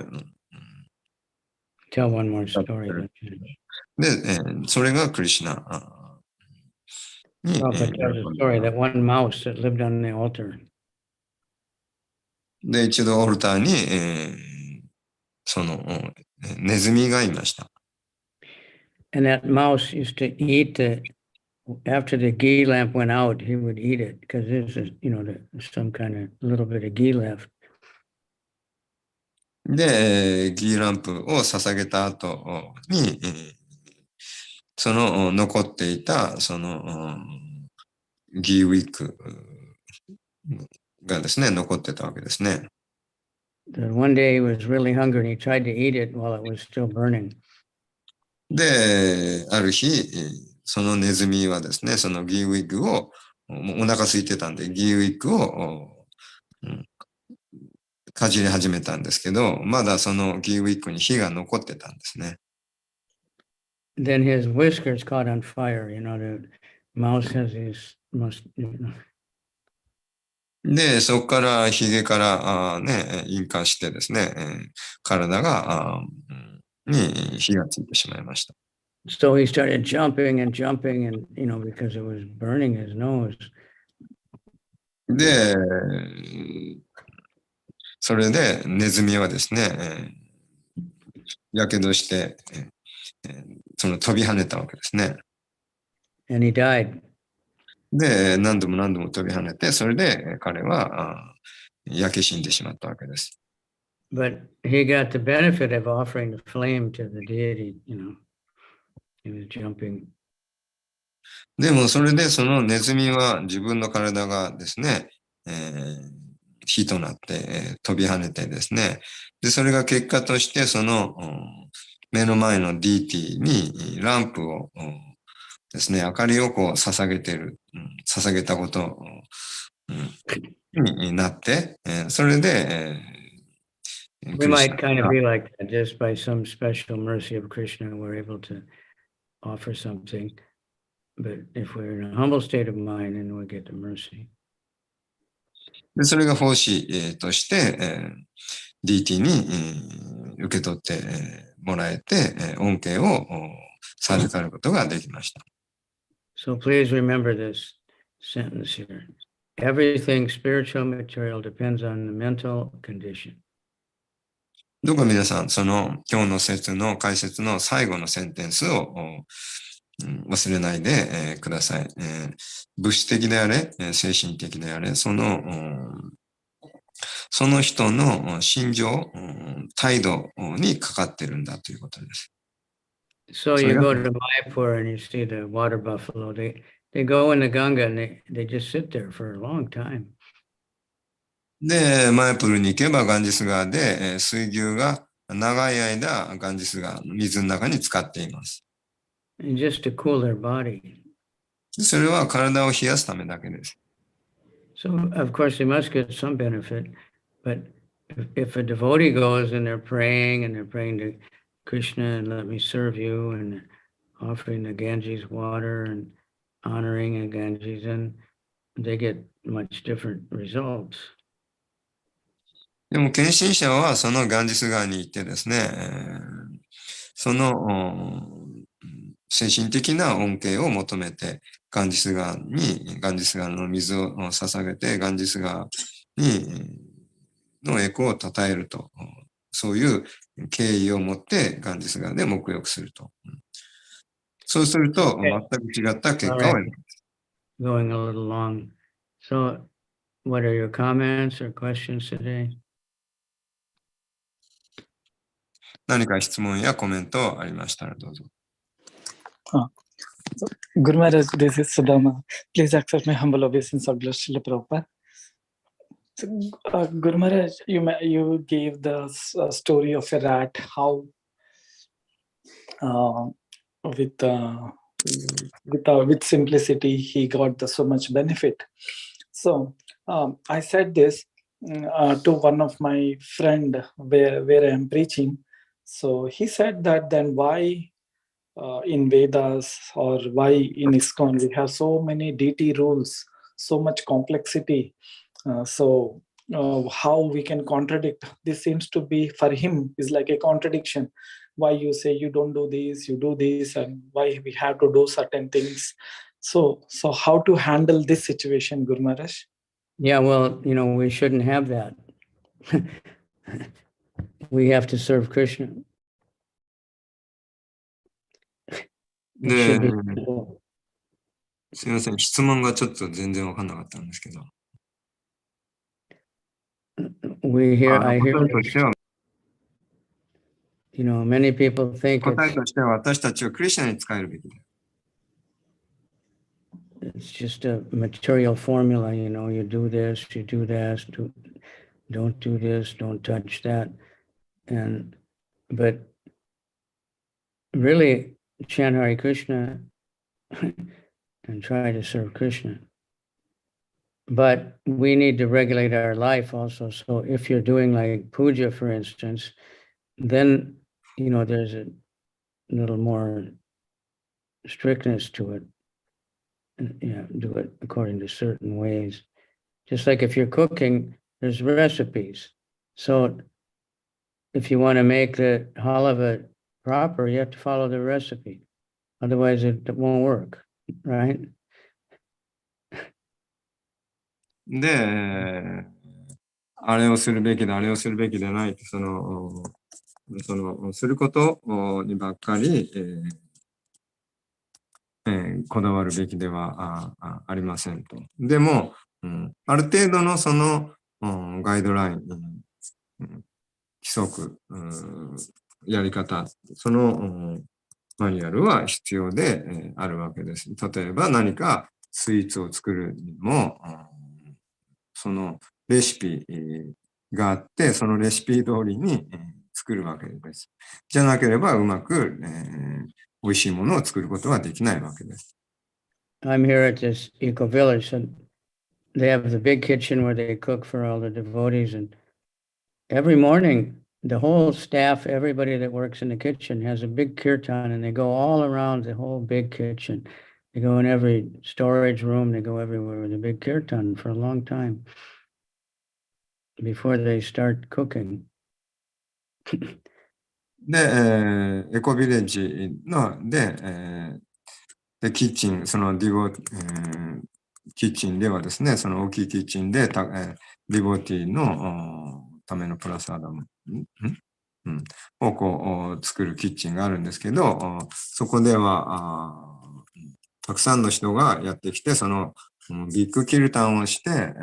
Tell one more story. で、それがクリシュナに、 Prabhupada tells a story that one mouse that lived on the altar. で、一度オルターに、ネズミがいました。And that mouse used to eat after the ghee lamp went out, he would eat it because there's some kind of little bit of ghee left. で、ギーランプを捧げた後に、その残っていた、ギーウィックがですね、残ってたわけですね。One day he was really hungry and he tried to eat it while it was still burning. で、ある日、そのネズミはですね、そのギーウィッグを、お腹空いてたんで、ギーウィッグを、かじり始めたんですけど、まだそのギーウィッグに火が残ってたんですね。Then his whiskers caught on fire. The mouse has theseで、そこからヒゲから引火してですね、体がに火がついてしまいました。So he started jumping and jumping and, because it was burning his nose. で、それでネズミはですね、やけどして、飛び跳ねたわけですね。And he died. で、何度も何度も飛び跳ねて、それで彼は焼け死んでしまったわけです。But he got the benefit of offering the flame to the deity, He was jumping. でもそれでそのネズミは自分の体がですね、火となって、飛び跳ねてですね、で、それが結果としてその目の前のディーティにランプをですね、明かりをこう捧げてる、捧げたことになって、それで、We might kind of be like that just by some special mercy of Krishna, we're able to offer something. But if we're in a humble state of mind, then we'll get the mercy. で、それが奉仕、として、DT に、受け取って、もらえて、恩恵を授かることができました。So please remember this sentence here. Everything spiritual material depends on the mental condition. どうか皆さん、その今日の説の解説の最後のセンテンスを忘れないで、ください。物質的であれ、精神的であれ、その人の心情、態度にかかってるんだということです。So you go to Mayapur and you see the water buffalo. They go in the Ganga and they just sit there for a long time. で、マヤプルに行けばガンジス川で、水牛が長い間ガンジス川の水の中に浸かっています。And just to cool their body. それは体を冷やすためだけです。So of course they must get some benefit, but if a devotee goes and they're praying to Krishna and let me serve you and offering the Ganges water and honoring the Ganges, and they get much different results. でも献身者はそのガンジス川に行ってですね、その精神的な恩恵を求めてガンジス川の水を捧げてガンジス川にの栄光を称えると、そういう敬意を持ってガンジス川で沐浴すると。そうすると全く違った結果を得る。Going a little long. So what are your comments or questions today? 何か質問やコメントありましたらどうぞ。Guru Maharaj, this is Sudama. Please accept my humble obeisance of Srila Prabhupada. So, Guru Maharaj, you gave the story of a rat, how with simplicity he got so much benefit. So I said this to one of my friend where I am preaching. So he said that then why in Vedas or why in ISKCON we have so many DT rules, so much complexity. How we can contradict? This seems to be for him is like a contradiction. Why you say you don't do this, you do this, and why we have to do certain things. So how to handle this situation, Guru Maharaj? Yeah, well, we shouldn't have that. We have to serve Krishna. で、すみません、質問がちょっと全然わかんなかったんですけど。I hear, many people think 答えとしては私たちはクリシュナに使えるべきだ。It's just a material formula, you do this, you do that, don't do this, don't touch that. But really chant Hare Krishna and try to serve Krishna. But we need to regulate our life also. So if you're doing like puja, for instance, then, there's a little more strictness to it. Do it according to certain ways. Just like if you're cooking, there's recipes. So if you want to make the halava proper, you have to follow the recipe. Otherwise it won't work, right? で、あれをするべきだ、あれをするべきでないって、することにばっかり、こだわるべきではありませんと。でも、ある程度のその、ガイドライン、規則、やり方、その、マニュアルは必要で、あるわけです。例えば何かスイーツを作るにも、そのレシピがあって、そのレシピ通りに作るわけです。じゃなければうまく、美味しいものを作ることはできないわけです。I'm here at this eco village, and they have the big kitchen where they cook for all the devotees. And every morning the whole staff, everybody that works in the kitchen has a big kirtan, and they go all around the whole big kitchen. They go in every storage room, they go everywhere with a big kirtan for a long time before they start cooking. で、エコビレッジので、で、キッチン、そのキッチンではですね、その大きいキッチンで、ディボティのためのプラスアダム、をこう作るキッチンがあるんですけど、そこではたくさんの人がやってきて、そのビッグキルタンをして、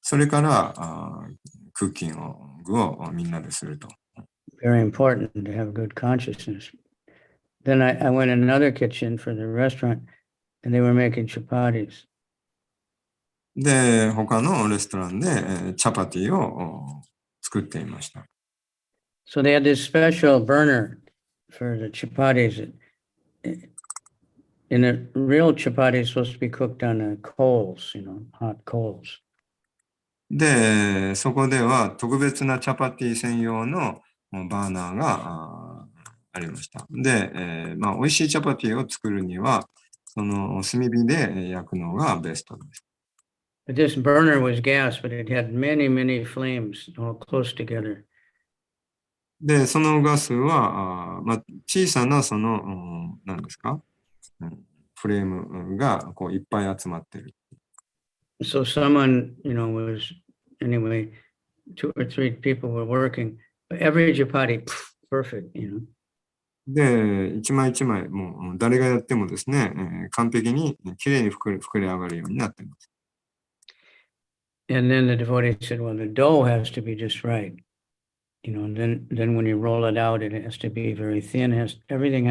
それからクッキングをみんなですると。Very important to have good consciousness. Then I went in another kitchen for the restaurant, and they were making chapatis. で、他のレストランで、チャパティを作っていました。So they had this special burner for the chapatis. In a real chapati, it's supposed to be cooked on coals, hot coals. で、そこでは特別なチャパティ専用のバーナーがありました。で、美味しいチャパティを作るには、その炭火で焼くのがベストです。But this burner was gas, but it had many, many flames all close together. で、そのガスは、小さな何ですか、フレームがこういっぱい集まってる。So someone, was, anyway, 2 or 3 people were working. Every chapati, perfect, で、一枚一枚、もう誰がやってもですね、完璧にきれいに膨れ上がるようになっています。And then the devotee said, well, the dough has to be just right. And then when you roll it out, it has to be very thin, everything.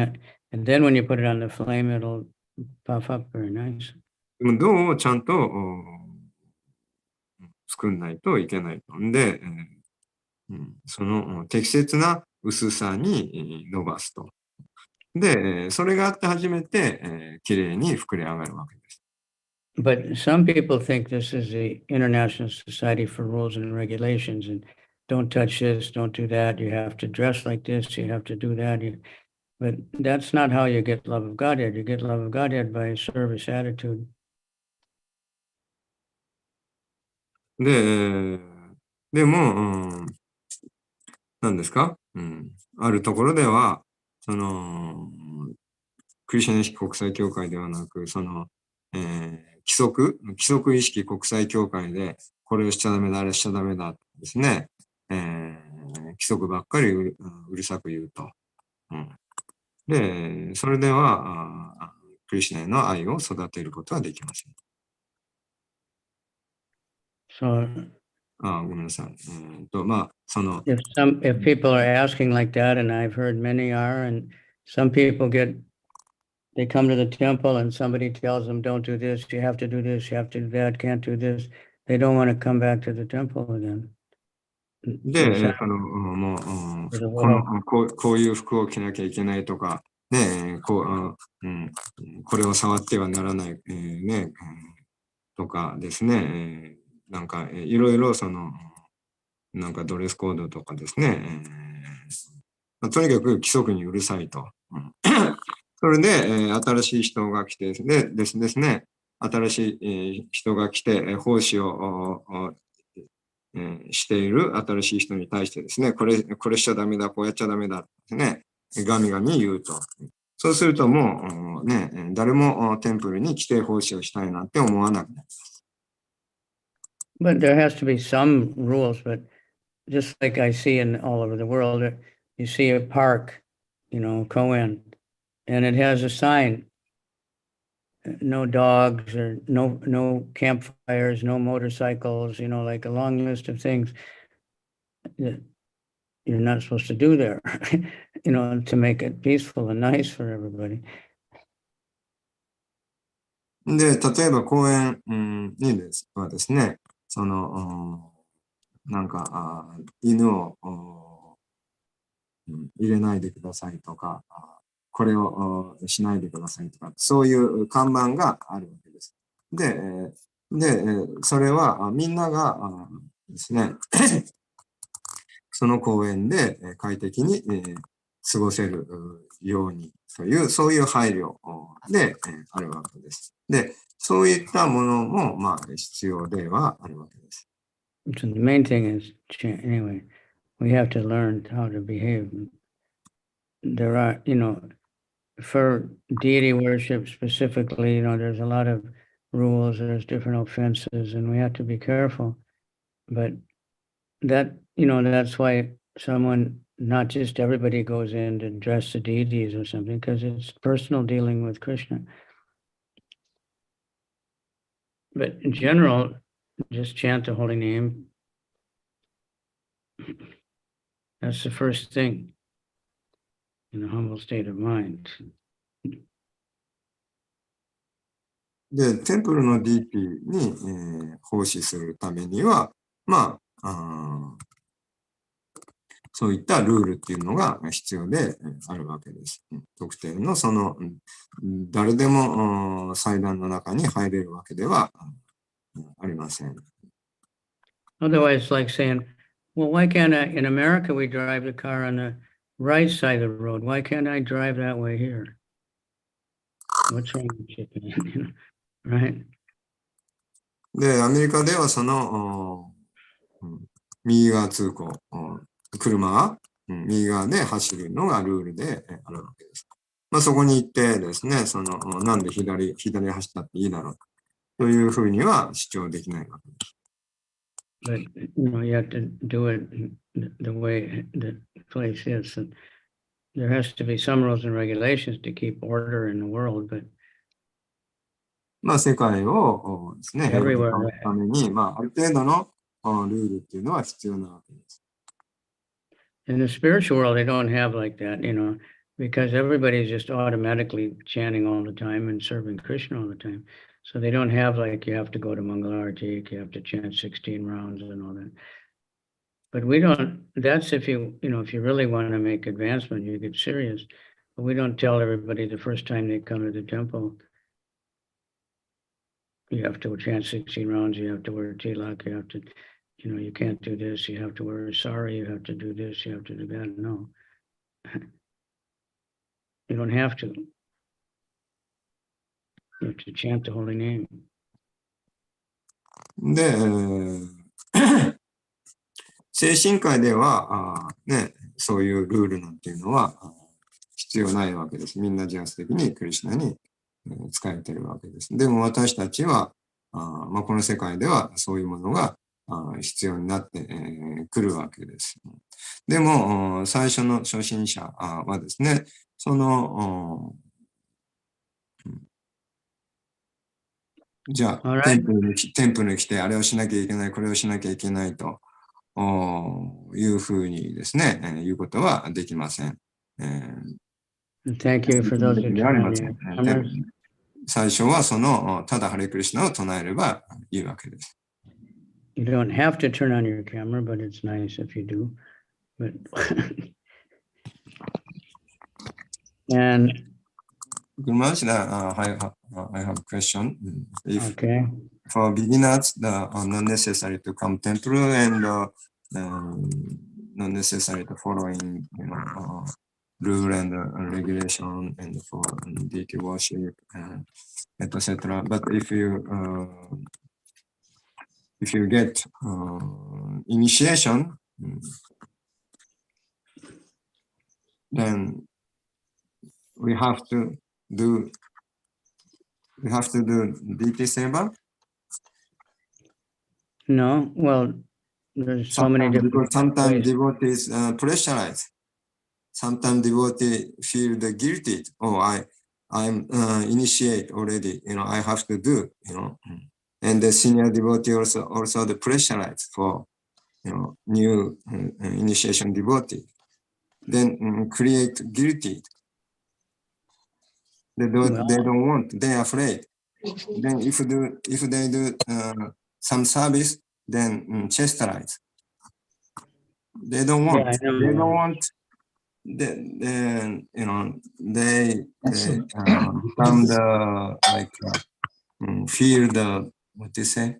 And then when you put it on the flame, it'll puff up very nice. でも銅をちゃんと作んないといけないので、その適切な薄さに伸ばすと。で、それがあって初めて、きれいに膨れ上がるわけです。But some people think this is the International Society for Rules and Regulations, and don't touch this, don't do that, you have to dress like this, you have to do that. But that's not how you get love of Godhead. You get love of Godhead by service attitude. でも、何ですか、あるところでは、クリシュナ意識国際協会ではなく、規則意識国際協会で、これをしちゃダメだ、あれしちゃダメだですね、規則ばっかりうるさく言うと。で、それでは、クリシュナへの愛を育てることはできません。ごめんなさい。If people are asking like that, and I've heard many are, and some people they come to the temple and somebody tells them, don't do this, you have to do this, you have to do that, can't do this. They don't want to come back to the temple again. で、こういう服を着なきゃいけないとか、ね、これを触ってはならない、とかですね、なんかいろいろなんかドレスコードとかですね、とにかく規則にうるさいと。それで、新しい人が来てですね、新しい人が来て、奉仕をしている新しい人に対してですね、これしちゃダメだ、こうやっちゃダメだですね、ガミガミ言うと。そうするともうね、誰もテンプルに規定奉仕をしたいなんて思わなくなります。But there has to be some rules, but just like I see in all over the world, you see a park, Koen, and it has a sign, no dogs or no campfires, no motorcycles, like a long list of things that you're not supposed to do there, to make it peaceful and nice for everybody. で、例えば公園にはですね、なんか犬を入れないでくださいとか、これをしないでくださいとか、そういう看板があるわけです。で、それはみんながですね、その公園で快適に過ごせるようにという、そういう配慮であるわけです。で、そういったものも、まあ、必要ではあるわけです。So the main thing is, anyway, we have to learn how to behave. There are, for deity worship specifically, there's a lot of rules, there's different offenses, and we have to be careful. But that, that's why not just everybody goes in to dress the deities or something, because it's personal dealing with Krishna. But in general, just chant the holy name. That's the first thing in a humble state of mind. で、テンプルのディーティに、奉仕するためには、まあ、そういったルールっていうのが必要であるわけです。特定の誰でも祭壇の中に入れるわけではありません。Otherwise, it's like saying, well, why can't I, in America, we drive the car on the right side of the road. Why can't I drive that way here? What's wrong with Japan? Right? で、アメリカでは右側通行、車が右側で走るのがルールであるわけです。まあ、そこに行ってですね、なんで左走ったっていいだろうというふうには主張できないわけです。But, you have to do it the way the place is. And there has to be some rules and regulations to keep order in the world, but まあ、世界をですね、平和に保つために、まあ、ある程度のルールっていうのは必要なわけです。in the spiritual world, they don't have like that, because everybody's just automatically chanting all the time and serving Krishna all the time. So they don't have like, you have to go to Mangalarti, you have to chant 16 rounds and all that. But we don't, that's if you really want to make advancement, you get serious. But we don't tell everybody the first time they come to the temple, you have to chant 16 rounds, you have to wear tilak, you have to, you can't do this, you have to wear sari, you have to do this, you have to do that. No. You don't have to. You have to chant the holy name. で、精神界ではそういうルールなんていうのは必要ないわけです。みんな自発的にクリシュナに仕えているわけです。でも私たちは、まあ、この世界ではそういうものが必要になってくるわけです。でも、最初の初心者はですね、じゃあ、テンプルに来て、あれをしなきゃいけない、これをしなきゃいけないというふうにですね、言うことはできません。Thank you for those who turn on your cameras. 最初はただハレクリシュナを唱えればいいわけです。You don't have to turn on your camera, but it's nice if you do. But and I have a question. Okay. For beginners, not necessary to come temple and not necessary to following, rule and regulation and for deity worship, etc. But if you get initiation, then we have to do deity seva. No, well, there's so many different because sometimes ways. devotees pressurize. Sometimes devotee feel guilty. Oh, I'm initiate already. I have to do. And the senior devotee also the pressurize for new initiation devotee. Then create guilty. They don't want. They are afraid. Then if they do some service, then chastise. They don't want. Yeah, They don't want. They become feel what they say,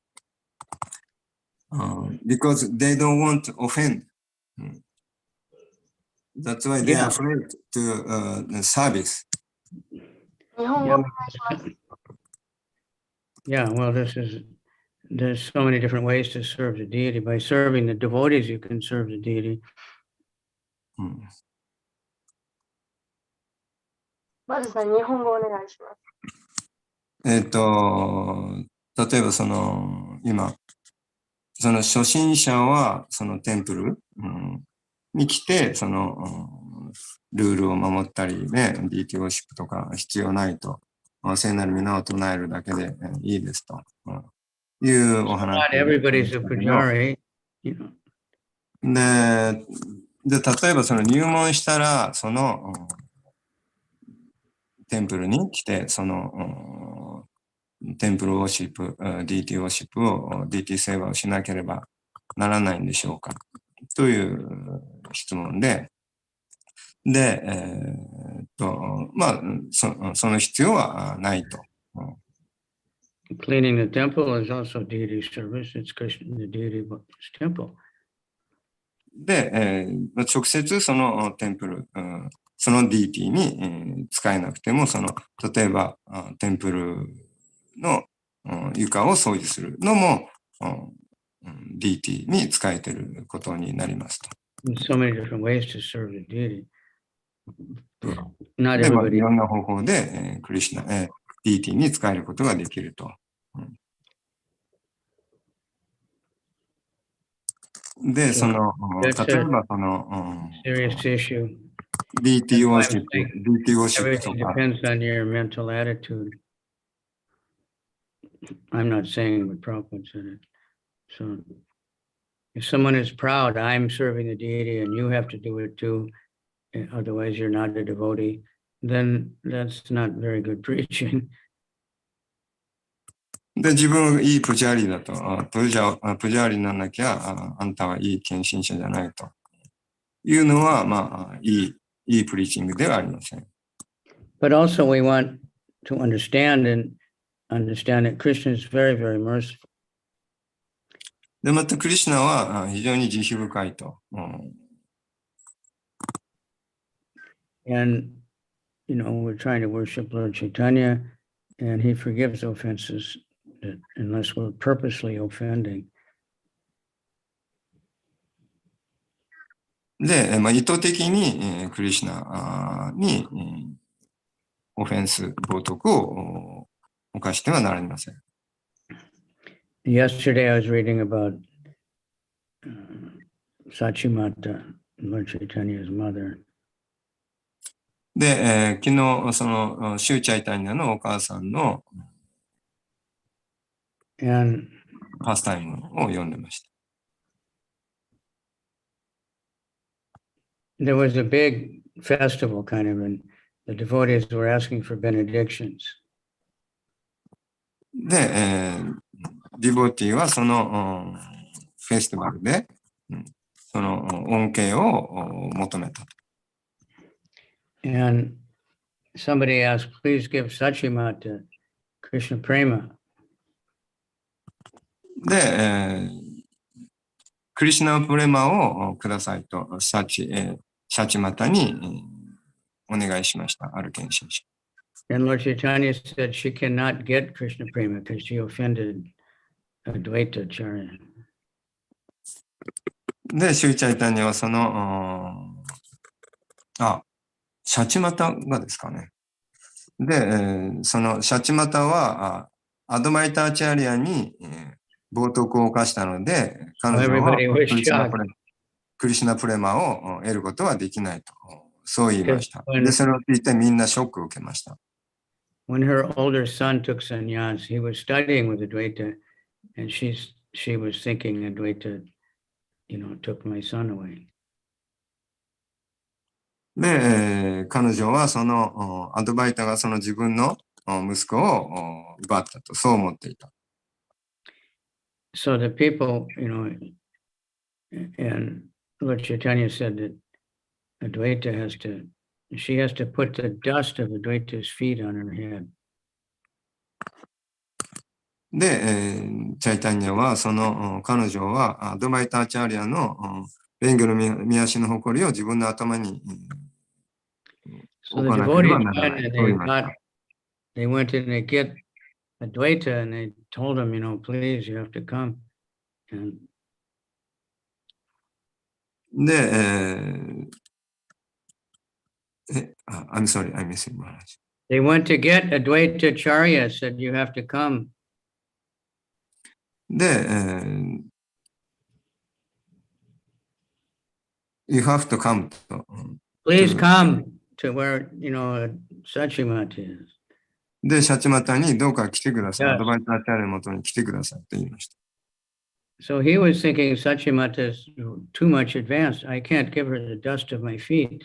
because they don't want to offend. That's why they are Yeah. afraid to service. 日本語お願いします。 Yeah, well, there's so many different ways to serve the deity. By serving the devotees, you can serve the deity. まずさん、日本語お願いします。例えば今、その初心者はそのテンプル、に来て、ルールを守ったりね、DT ウォーシップとか必要ないと、聖なる皆を唱えるだけでいいですと、いうお話。 Not everybody's a pujari, you know. で、例えば入門したら、テンプルに来て、テンプルウォーシップ、DT ウォーシップを、DT セーバーをしなければならないんでしょうかという質問で、まあ、その必要はないと。Cleaning the temple is also deity service. It's Krishna, the deity's temple. で、直接そのテンプル、その DT に使えなくても、例えばテンプルの床を掃除するのも DT に使えていることになりますと。There's so many different ways to serve the deity. Not で、まあ、い everybody. ろんな方法で、クリシュナ、DT に使えることができると。で、例えばSerious issue. DT ウォーシップ、DT ウォーシップ Everything とか、 depends on your mental attitude. I'm not saying what Prabhupada said it. So if someone is proud, I'm serving the deity and you have to do it too, otherwise you're not a devotee, then that's not very good preaching. で、自分いいプジャーリーだと、プジャーリーにならなきゃ、あんたはいい献身者じゃないというのは、まあ、いいプリーチングではありません。But also we want to understand that Krishna is very, very merciful. で、またクリシュナは非常に慈悲深いと。And, you know, we're trying to worship Lord Chaitanya and he forgives offenses unless we're purposely offending. で、まあ、意図的にクリシュナにオフェンス、冒涜を犯してはなりません。Yesterday I was reading about Sachimata, Lord Chaitanya's mother. で、昨日、シューチャイタニアのお母さんの And パスタイムを読んでました。there was a big festival kind of, and the devotees were asking for benedictions. で、ディボティはそのフェスティバルで、その恩恵を求めた。And somebody asked, please give Sachimata Krishna Prema. で、クリシュナプレマをくださいと、シャチマタにお願いしました、ある献身者。And Lord Chaitanya said she cannot get Krishna Prema because she offended Advaita Acharya. で、シューチャイタニアはその、シャチマタがですかね。で、そのシャチマタはアドバイターチャリアに冒涜を犯したので、彼女はクリシュナプレマを得ることはできないと、そう言いました。で、それを聞いてみんなショックを受けました。When her older son took sannyas, he was studying with Advaita, and she was thinking Advaita, you know, took my son away. で、彼女はそのアドバイタがその自分の息子を奪ったと、そう思っていた。So the people, you know, and Lord Chaitanya said that Advaita she has to put the dust of Advaita's feet on her head. で、チャイタニアはその彼女はアドバイターチャーリアのフ蓮華の御足の誇りを自分の頭に So the devotees went and they went in, they get Advaita and they told him, please, you have to come. And で、I'm sorry, I missed it, Maharaj. they went to get Advaita Acharya, said, you have to come. で、you have to come と。Please come to where, Sachimata is. で、シャチマタにどうか来てください。 Yes. アドバイターチャーのもとに来てくださいと言いました。 So he was thinking Sachimata is too much advanced. I can't give her the dust of my feet.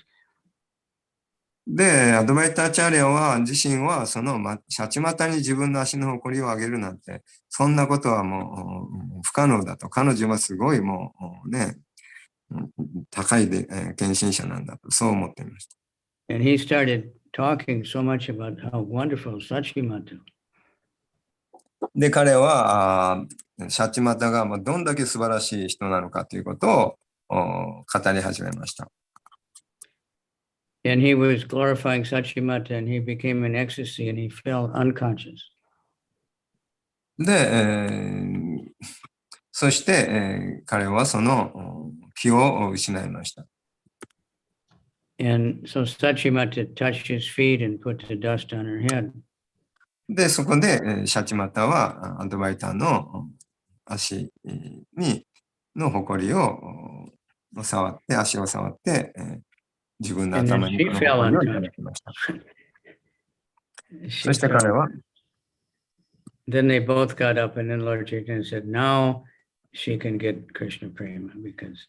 で、アドバイターチャーリアは自身はそのシャチマタに自分の足の誇りを上げるなんて、そんなことはもう不可能だと。彼女はすごいもうね、高い献身者なんだと、そう思っていました。 And he started talking so much about how wonderful Sachimata. で、彼はシャチマタがどんだけ素晴らしい人なのかということを語り始めました。 And he was glorifying Sachimata and he became in ecstasy and he fell unconscious. で、そして、彼はその気を失いました。 And so Sachimata touched his feet and put the dust on her head. で、そこで、シャチマタはアドバイターの足の誇りを触って、足を触って、自分の頭にその誇りをいただきました。そして彼は、 Then they both got up and then Lord Chaitanya said, now she can get Krishna Prema because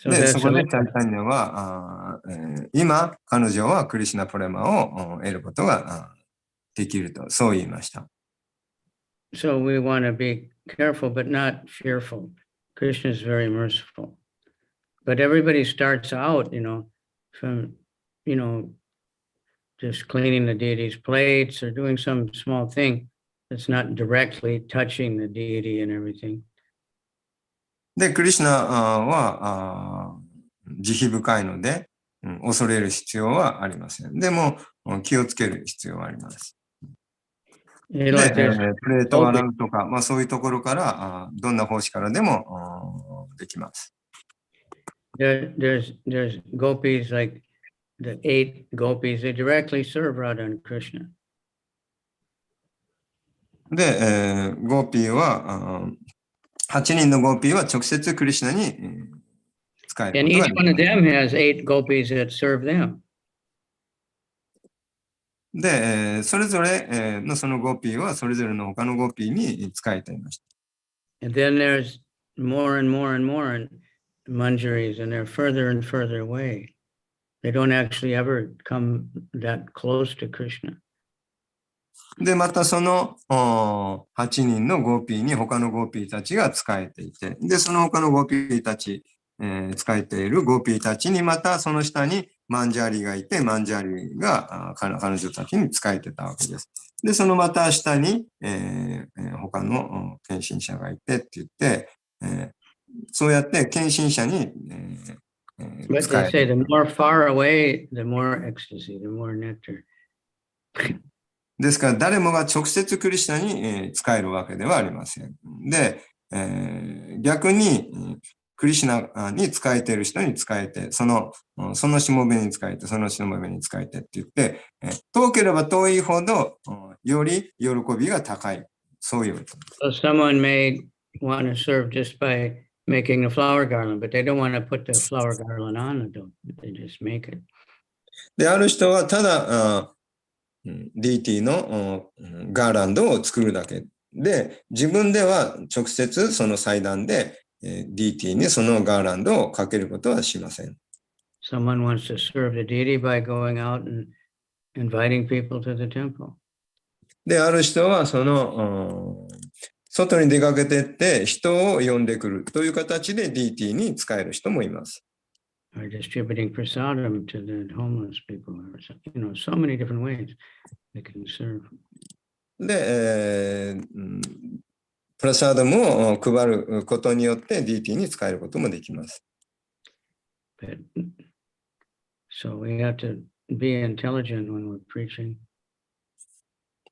で、そこでチャイタニャは、今、彼女はクリシュナプレマを得ることができると、そう言いました。 So we want to be careful but not fearful. Krishna is very merciful. But everybody starts out, from, just cleaning the deity's plates or doing some small thing that's not directly touching the deity and everything. で、クリシュナは慈悲深いので、恐れる必要はありません。でも、気をつける必要はあります。で、プレートを洗うとか、そういうところから、どんな奉仕からでもできます。There's gopis like the 8 gopis, they directly serve Radha and Krishna. で、ゴーピーは、8人のゴーピーは直接クリシュナに使える And ことが each できま one of す。 them has 8 gopis that serve them. で、それぞれのそのゴーピーはそれぞれの他のゴーピーに使えていました。 And then there's more and more and more manjaris, and they're further and further away. They don't actually ever come that close to Krishna. で、またその8人のゴーピーに他のゴーピーたちが使えていて、で、その他のゴーピーたち、使えているゴーピーたちにまたその下にマンジャーリがいて、マンジャーリが彼女たちに使えてたわけです。で、そのまた下に、他の献身者がいてって言って、そうやって献身者に、But 使 they え say る。 the more far away, the more ecstasy, the more nectar. ですから誰もが直接クリシュナに使えるわけではありません。で、逆にクリシュナに使えている人に使えて、そのしもべに使えて、そのしもべに使えてって言って、遠ければ遠いほどより喜びが高い。そういうこと。 So someone may want to serve just by making a flower garland, but they don't want to put the flower garland on the dome. They just make it. で、ある人はただ、DT のガーランドを作るだけで、自分では直接その祭壇で DT にそのガーランドをかけることはしません。 Someone wants to serve the deity by going out and inviting people to the temple. で、ある人はその外に出かけてって人を呼んでくるという形で DT に使える人もいます。Or distributing prasadam to the homeless people, or so many different ways they can serve. で、プラサードも配ることによってディーティに使えることもできます。But, so we have to be intelligent when we're preaching.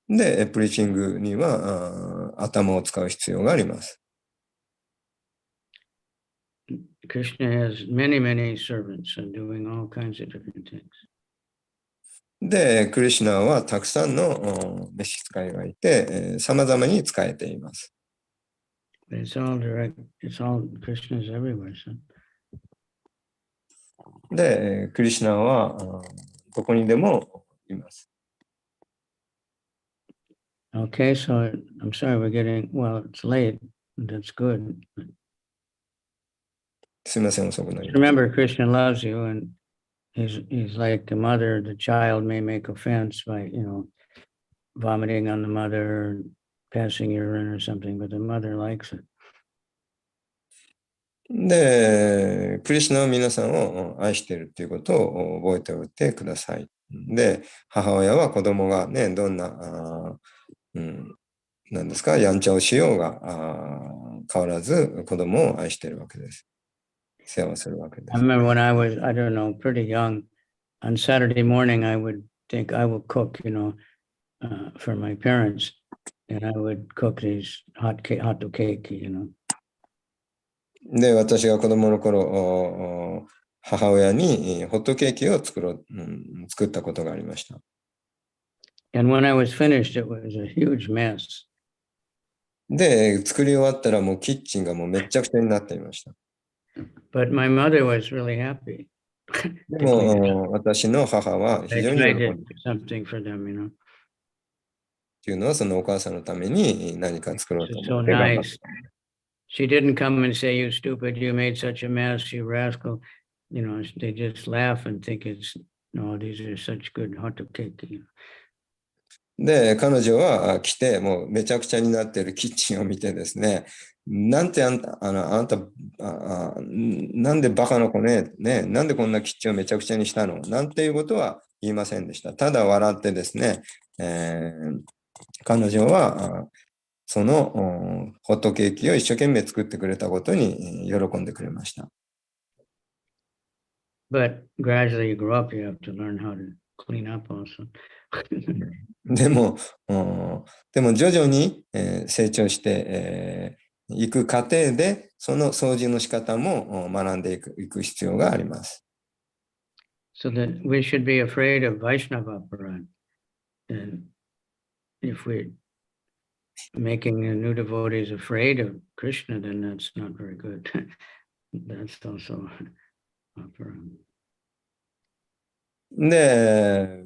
で、プリーチングには頭を使う必要があります。Krishna has many, many servants and doing all kinds of different things. で、クリシュナはたくさんの召使いがいて、様々に使えています。But it's all direct, it's all Krishna's everywhere. So. で、クリシュナはどこにでもいます。Okay, so I'm sorry we're getting, well, it's late. That's good. すみません、遅くなりました。 Remember, Krishna loves you, and he's like the mother. The child may make offense by, vomiting on the mother, passing urine or something, but the mother likes it. で、クリシュナは皆さんを愛しているということを覚えておいてください。で、母親は子供がね、どんな、なんですか、やんちゃをしようが変わらず子供を愛しているわけです。世話するわけで I す。 remember when I was, I don't know, pretty young, on Saturday morning, I would think I would cook, for my parents, and I would cook these hot cake. で、私が子供の頃、母親にホットケーキを作ったことがありました。And when I was finished, it was a huge mess. で、作り終わったらもうキッチンがもうめっちゃくちゃになっていました。But my mother was really happy. でも、私の母は非 I 常に喜 tried ん to で do something for them. っていうのは、そのお母さんのために何か作ろうと It's 思 so って頑張っ nice. She didn't come and say, "You stupid, you made such a mess, you rascal." They just laugh and think it's, no, these are such good hot cake. で、彼女は来て、もうめちゃくちゃになっているキッチンを見てですね、なんてあんた、なんでバカな子ね、なんでこんなキッチンをめちゃくちゃにしたのなんていうことは言いませんでした。ただ笑ってですね、彼女は、そのホットケーキを一生懸命作ってくれたことに喜んでくれました。But gradually you grow up, you have to learn how to clean up also. でも徐々に成長していく過程で、その掃除の仕方も学んでいく必要があります。So that we should be afraid of Vaishnava aparad. And if we're making the new devotees afraid of Krishna, then that's not very good. That's also aparad. で、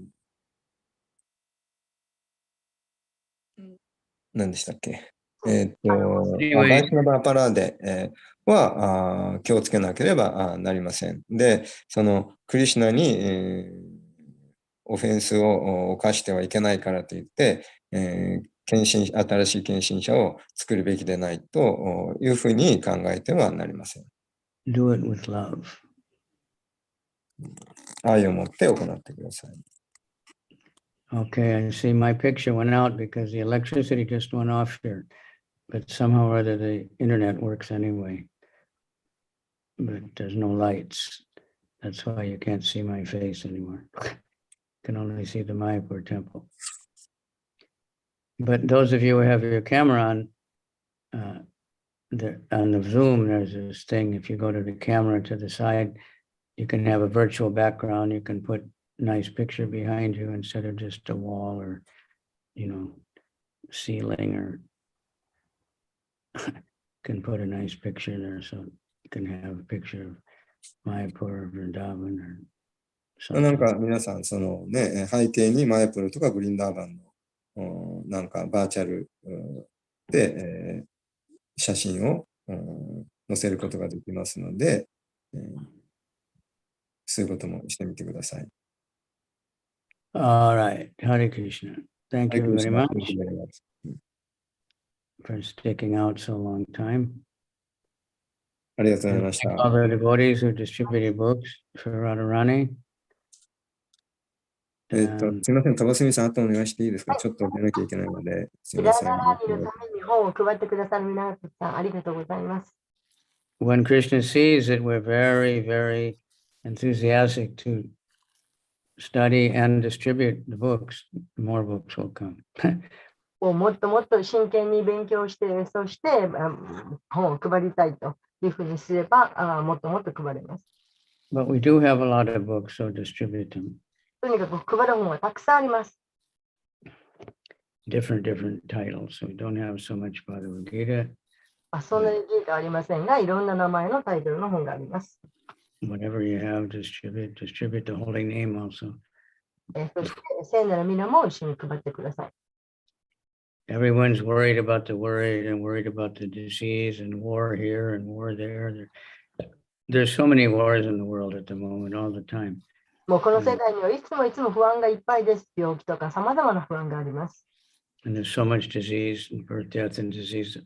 何でしたっけ？バイシナバパラーデは気をつけなければなりません。で、そのクリシュナにオフェンスを犯してはいけないからといって、新しい献身者を作るべきでないというふうに考えてはなりません。Do it with love. 愛を持って行ってください。Okay, I see my picture went out because the electricity just went off here, but somehow or other the internet works anyway. But there's no lights. That's why you can't see my face anymore. You can only see the Mayapur temple. But those of you who have your camera on the Zoom, there's this thing. If you go to the camera to the side, you can have a virtual background. You can put nice picture behind you instead of just a wall or, ceiling, or can put a nice picture there, so you can have a picture of Mayapur or Vrindavan or なん something. か皆さん、そのね、背景にマヤプルとかグリンダーバンのなんかバーチャルで写真を載せることができますので、そういうこともしてみてください。All right, Hare Krishna. Thank you very much ありがとうございます。 for sticking out so long time. ありがとうござい And ました。 thank all the devotees who distributed books for Radharani. And すみません、飛住さん、あとお願いしていいですか？ちょっと出なきゃいけないので、すみません。ラジャラーニのために本を配ってくださる皆さん、ありがとうございます。when Krishna sees that we're very, very enthusiastic to study and distribute the books, more books will come. もっともっと真剣に勉強して、そして本を配りたいというふうにすれば、もっともっと配れます。But we do have a lot of books, so distribute them. とにかく配る本はたくさんあります。Different titles. So we don't have so much Bhagavad Gita. そんなにギータはありませんが、いろんな名前のタイトルの本があります。Whatever you have, distribute the holy name also. そして、聖なる皆も一緒に配ってください。Everyone's worried about the worried and worried about the disease and war here and war there. There's so many wars in the world at the moment, all the time. もうこの世界にはいつも不安がいっぱいです。病気とか様々な不安があります。And there's so much disease, birth, death, and disease.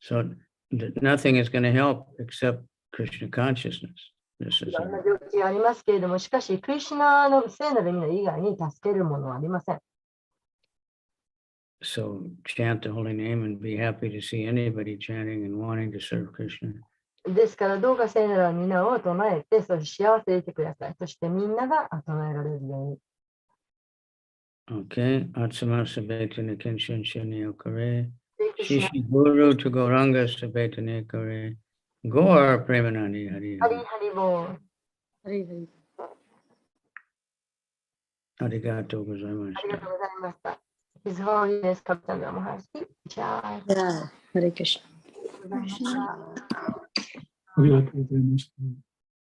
So nothing is going to help except Krishna consciousness. This い is ろんな病気がありますけれども、しかし、クリシュナの聖なる皆以外に助けるものはありません。so chant the holy name and be happy to see anybody chanting and wanting to serve Krishna. ですから、どうか聖なる皆を唱えて、そして幸せでいてください。そしてみんなが唱えられるように。Okay, Atsama Sabetana Kenshin Shani Okare, Shishi Guru to Goranga Sabetane Kare, Gaur Premanani Hari ハリ Hari. ハリボー。Arigato gozaimashita. ありがとうございました。His Holiness Kapitandra Maharaj. じゃあ、 Hare Krishna. ありがとうございました。ありがとうございました。